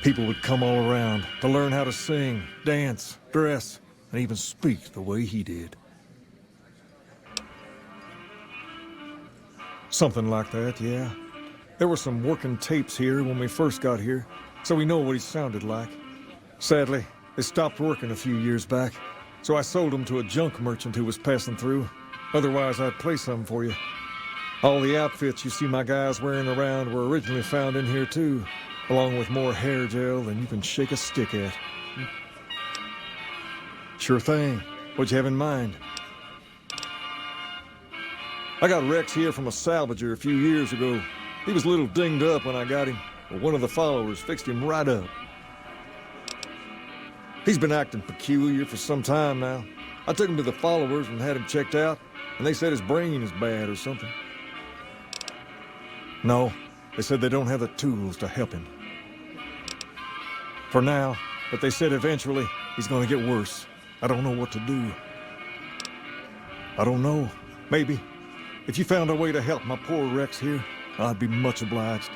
People would come all around to learn how to sing, dance, dress, and even speak the way he did. Something like that, yeah. There were some working tapes here when we first got here, so we know what he sounded like. Sadly, they stopped working a few years back, so I sold them to a junk merchant who was passing through. Otherwise, I'd play some for you. All the outfits you see my guys wearing around were originally found in here too, along with more hair gel than you can shake a stick at. Sure thing. What'd you have in mind? I got Rex here from a salvager a few years ago. He was a little dinged up when I got him, but one of the followers fixed him right up. He's been acting peculiar for some time now. I took him to the followers and had him checked out, and they said his brain is bad or something. No, they said they don't have the tools to help him. For now, but they said eventually he's gonna get worse. I don't know what to do. I don't know. Maybe. If you found a way to help my poor Rex here, I'd be much obliged.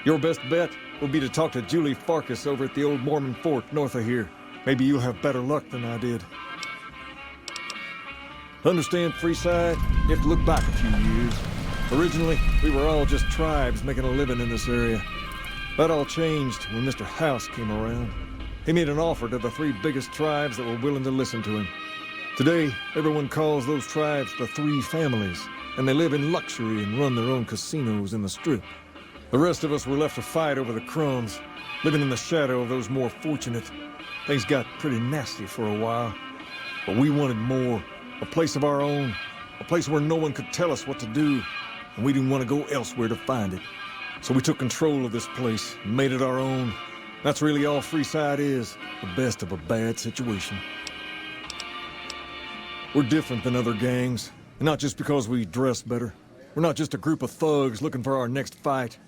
Your best bet would be to talk to Julie Farkas over at the old Mormon fort north of here. Maybe you'll have better luck than I did. Understand, Freeside? You have to look back a few years. Originally, we were all just tribes making a living in this area. That all changed when Mr. House came around. He made an offer to the 3 biggest tribes that were willing to listen to him. Today, everyone calls those tribes the 3 families, and they live in luxury and run their own casinos in the Strip. The rest of us were left to fight over the crumbs, living in the shadow of those more fortunate. Things got pretty nasty for a while, but we wanted more. A place of our own, a place where no one could tell us what to do, and we didn't want to go elsewhere to find it. So we took control of this place and made it our own. That's really all Freeside is, the best of a bad situation. We're different than other gangs, and not just because we dress better. We're not just a group of thugs looking for our next fight.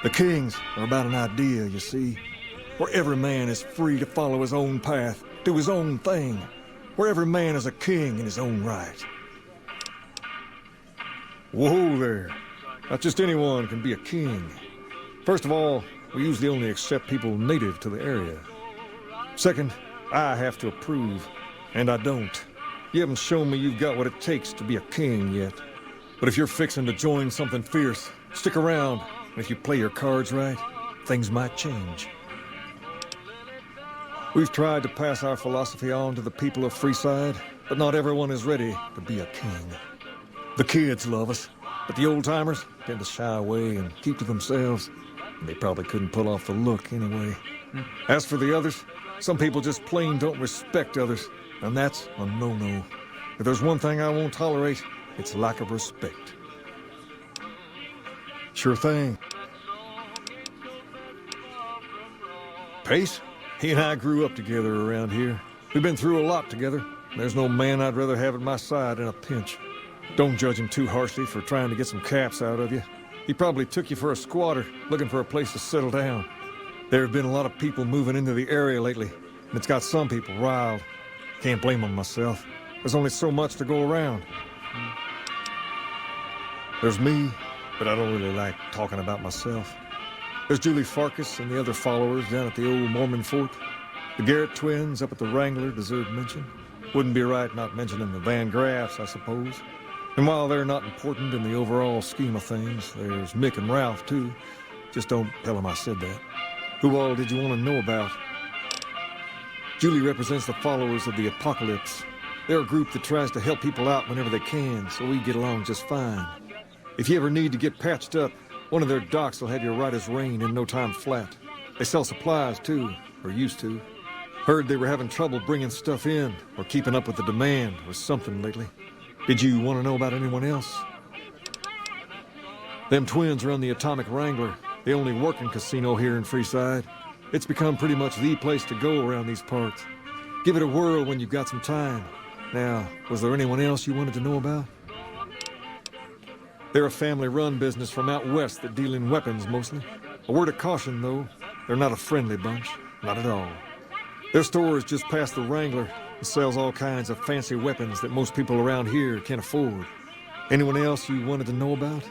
The Kings are about an idea, you see, where every man is free to follow his own path, do his own thing, where every man is a king in his own right. Whoa there. Not just anyone can be a king. First of all, we usually only accept people native to the area. Second, I have to approve, and I don't. You haven't shown me you've got what it takes to be a king yet. But if you're fixing to join something fierce, stick around, and if you play your cards right, things might change. We've tried to pass our philosophy on to the people of Freeside, but not everyone is ready to be a king. The kids love us, but the old-timers tend to shy away and keep to themselves, and they probably couldn't pull off the look anyway. As for the others, some people just plain don't respect others, and that's a no-no. If there's one thing I won't tolerate, it's lack of respect. Sure thing. Pace? He and I grew up together around here. We've been through a lot together. There's no man I'd rather have at my side in a pinch. Don't judge him too harshly for trying to get some caps out of you. He probably took you for a squatter, looking for a place to settle down. There have been a lot of people moving into the area lately, and it's got some people riled. Can't blame them myself. There's only so much to go around. There's me, but I don't really like talking about myself. There's Julie Farkas and the other followers down at the old Mormon fort. The Garrett twins up at the Wrangler deserve mention. Wouldn't be right not mentioning the Van Graffs, I suppose. And while they're not important in the overall scheme of things, there's Mick and Ralph, too. Just don't tell them I said that. Who all did you want to know about? Julie represents the followers of the Apocalypse. They're a group that tries to help people out whenever they can, so we get along just fine. If you ever need to get patched up, one of their docs will have you right as rain in no time flat. They sell supplies, too, or used to. Heard they were having trouble bringing stuff in, or keeping up with the demand, or something lately. Did you want to know about anyone else? Them twins run the Atomic Wrangler, the only working casino here in Freeside. It's become pretty much the place to go around these parts. Give it a whirl when you've got some time. Now, was there anyone else you wanted to know about? They're a family-run business from out west that deal in weapons mostly. A word of caution, though, they're not a friendly bunch. Not at all. Their store is just past the Wrangler and sells all kinds of fancy weapons that most people around here can't afford. Anyone else you wanted to know about?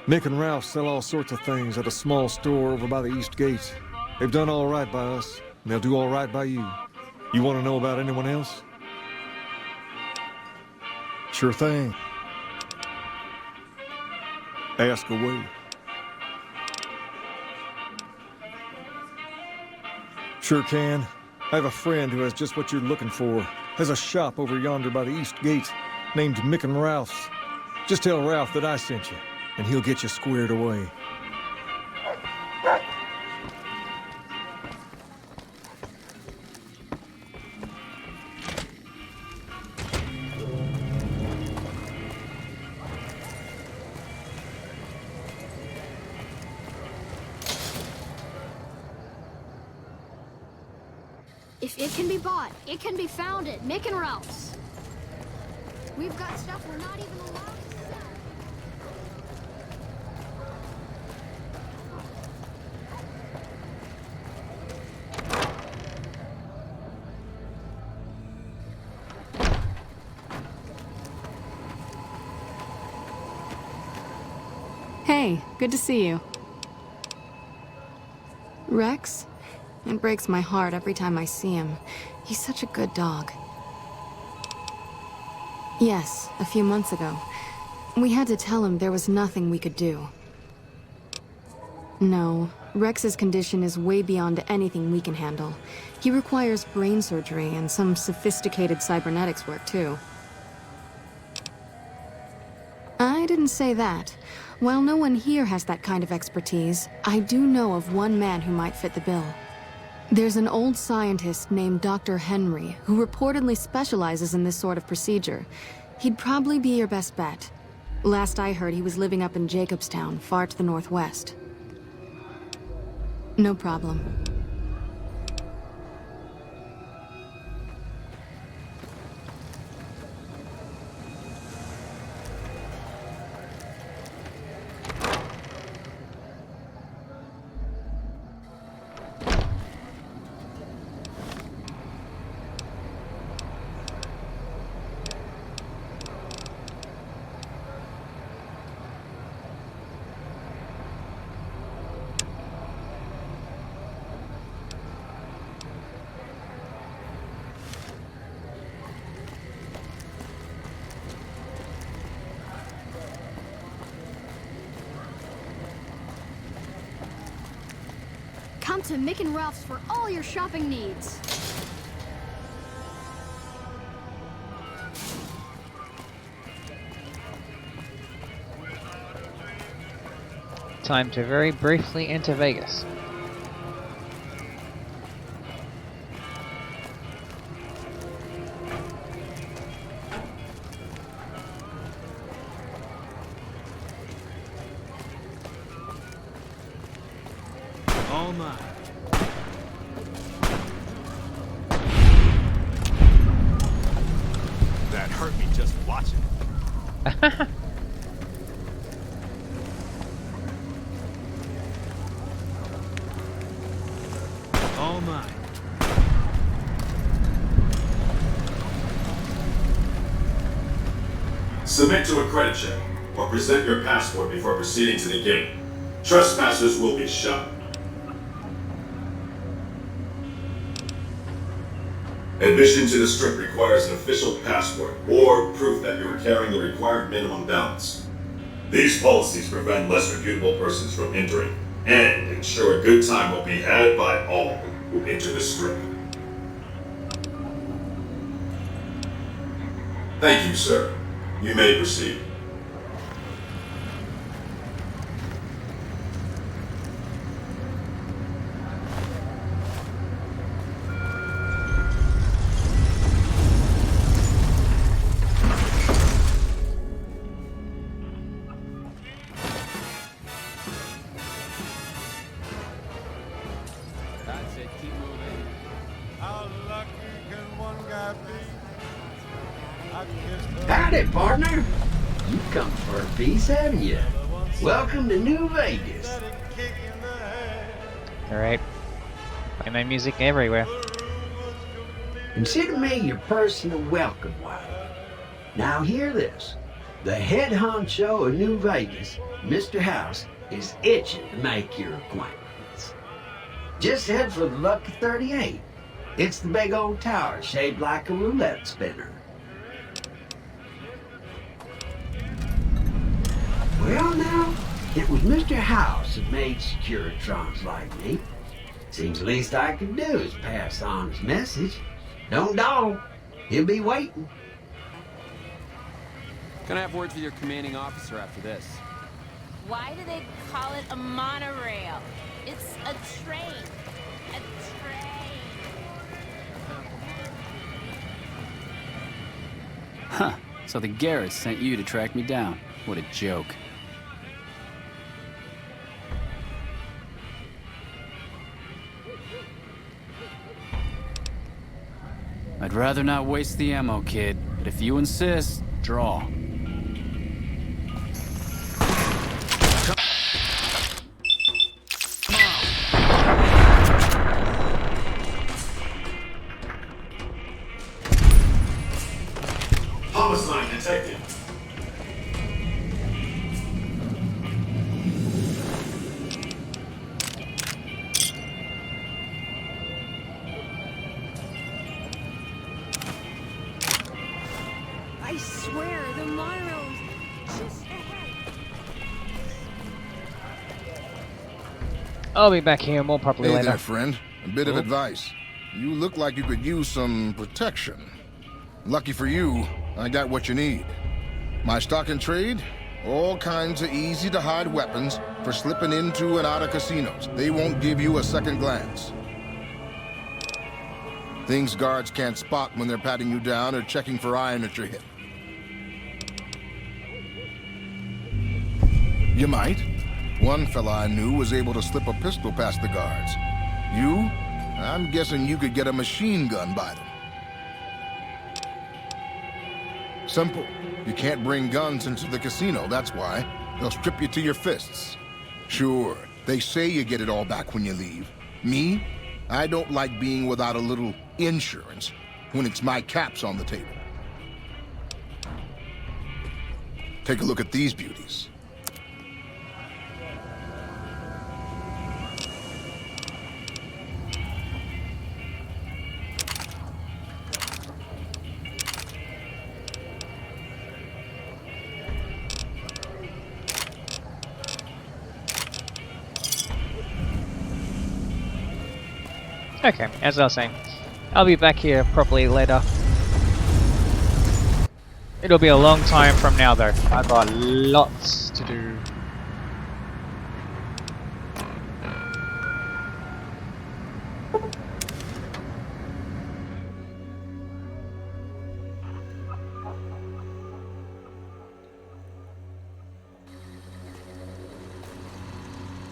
Mick and Ralph sell all sorts of things at a small store over by the East Gate. They've done all right by us, and they'll do all right by you. You want to know about anyone else? Sure thing. Ask away. Sure can. I have a friend who has just what you're looking for. Has a shop over yonder by the East Gate, named Mick and Ralph's. Just tell Ralph that I sent you, and he'll get you squared away. If it can be bought, it can be found at Mick and Ralph's. We've got stuff we're not even allowed to sell. Hey, good to see you. Rex? It breaks my heart every time I see him. He's such a good dog. Yes, a few months ago. We had to tell him there was nothing we could do. No, Rex's condition is way beyond anything we can handle. He requires brain surgery and some sophisticated cybernetics work, too. I didn't say that. While no one here has that kind of expertise, I do know of one man who might fit the bill. There's an old scientist named Dr. Henry who reportedly specializes in this sort of procedure. He'd probably be your best bet. Last I heard, he was living up in Jacobstown, far to the northwest. No problem. Come to Mick and Ralph's for all your shopping needs. Time to very briefly enter Vegas. All mine. watching. All mine. Submit to a credit check, or present your passport before proceeding to the gate. Trespassers will be shot. Admission to the strip requires an official passport or proof that you are carrying the required minimum balance. These policies prevent less reputable persons from entering and ensure a good time will be had by all who enter the strip. Thank you, sir. You may proceed. That's it, keep moving. How lucky can one guy be? I kissed her. Howdy, partner. You come for a piece, haven't you? Welcome to New Vegas. Alright. Play my music everywhere. Consider me your personal welcome wagon. Now hear this. The head honcho of New Vegas, Mr. House, is itching to make your acquaintance. Just head for the Lucky 38. It's the big old tower shaped like a roulette spinner. Well now, it was Mr. House that made Securitrons like me. Seems the least I could do is pass on his message. Don't dawdle. He'll be waiting. Gonna have words with your commanding officer after this. Why do they call it a monorail? It's a train. A train. Huh. So the Garretts sent you to track me down. What a joke. I'd rather not waste the ammo, kid. But if you insist, draw. Homicide detected. I swear, the monorail's just ahead. I'll be back here more properly Hey later. there, friend. A bit of advice. You look like you could use some protection. Lucky for you, I got what you need. My stock and trade? All kinds of easy-to-hide weapons for slipping into and out of casinos. They won't give you a second glance. Things guards can't spot when they're patting you down or checking for iron at your hip. You might. One fella I knew was able to slip a pistol past the guards. You? I'm guessing you could get a machine gun by them. Simple. You can't bring guns into the casino, that's why. They'll strip you to your fists. Sure, they say you get it all back when you leave. Me? I don't like being without a little insurance when it's my caps on the table. Take a look at these beauties. Okay, as I was saying, I'll be back here properly later. It'll be a long time from now though. I've got lots to do.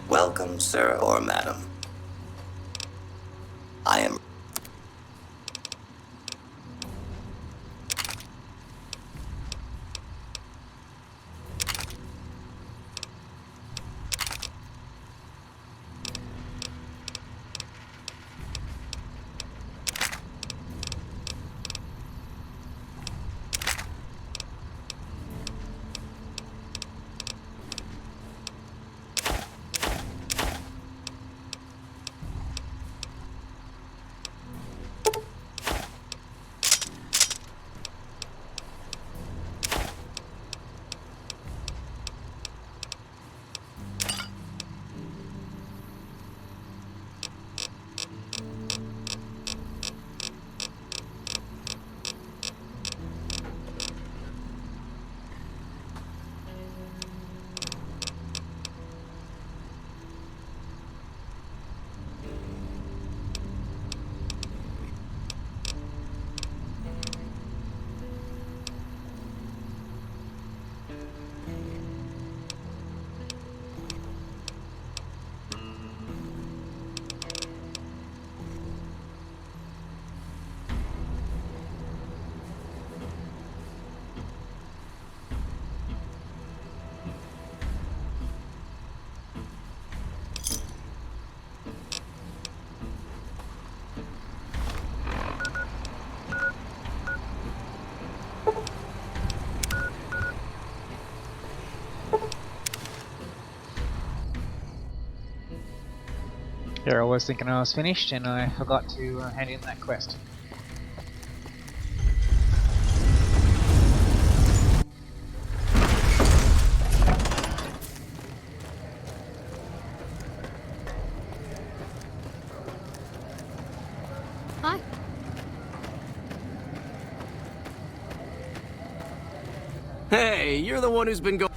Welcome, sir or madam. I am... There I was thinking I was finished and I forgot to hand in that quest. Hi. Hey, you're the one who's been going...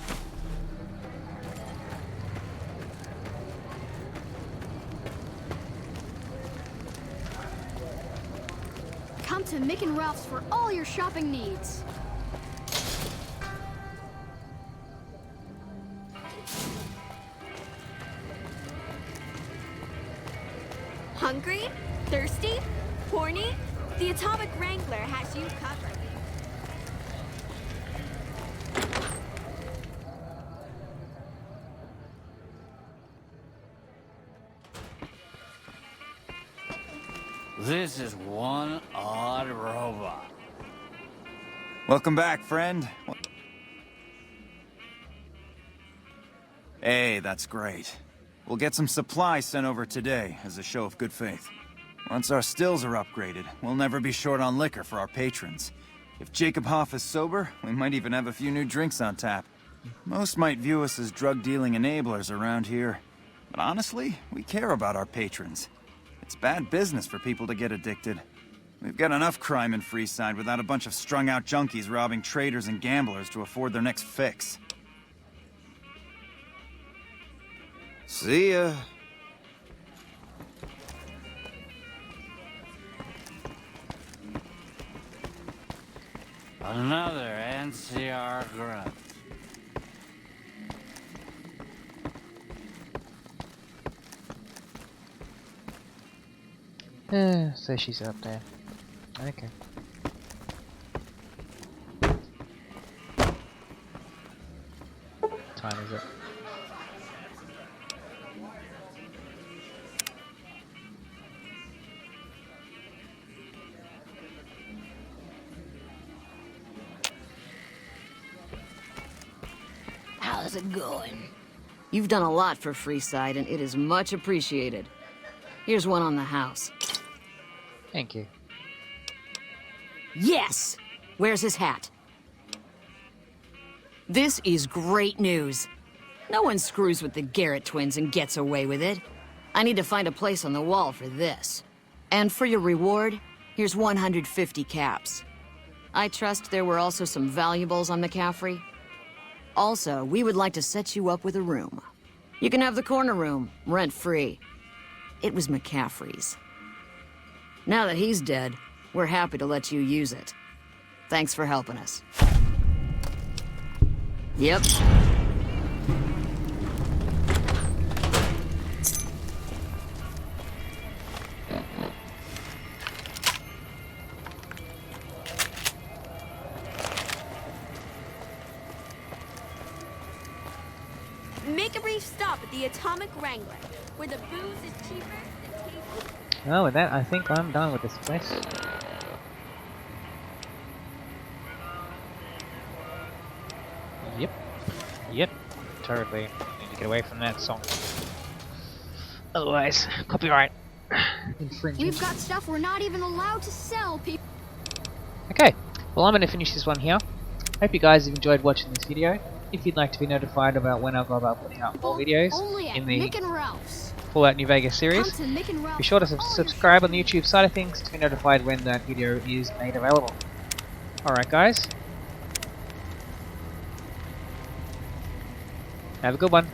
Come to Mick and Ralph's for all your shopping needs. Hungry? Thirsty? Horny? The Atomic Wrangler has you covered. This is one odd robot. Welcome back, friend. Hey, that's great. We'll get some supplies sent over today as a show of good faith. Once our stills are upgraded, we'll never be short on liquor for our patrons. If Jacob Hoff is sober, we might even have a few new drinks on tap. Most might view us as drug-dealing enablers around here. But honestly, we care about our patrons. It's bad business for people to get addicted. We've got enough crime in Freeside without a bunch of strung-out junkies robbing traders and gamblers to afford their next fix. See ya. Another NCR grunt. So she's up there. Okay. Time is it? How's it going? You've done a lot for Freeside, and it is much appreciated. Here's one on the house. Thank you. Yes! Where's his hat? This is great news. No one screws with the Garrett twins and gets away with it. I need to find a place on the wall for this. And for your reward, here's 150 caps. I trust there were also some valuables on McCaffrey. Also, we would like to set you up with a room. You can have the corner room, rent-free. It was McCaffrey's. Now that he's dead, we're happy to let you use it. Thanks for helping us. Yep. Make a brief stop at the Atomic Wrangler, where the booze is cheaper than tables. Well, with that, I think I'm done with this place. Yep. Yep. Totally. Need to get away from that song. Otherwise, copyright infringement. We've got stuff we're not even allowed to sell, people. Okay. Well, I'm going to finish this one here. Hope you guys have enjoyed watching this video. If you'd like to be notified about when I go about putting out more videos in the Mick and Ralph's. Fallout New Vegas series, Come to Mick and Ralph's be sure to for all subscribe on the YouTube side of things to be notified when that video is made available. Alright guys, have a good one.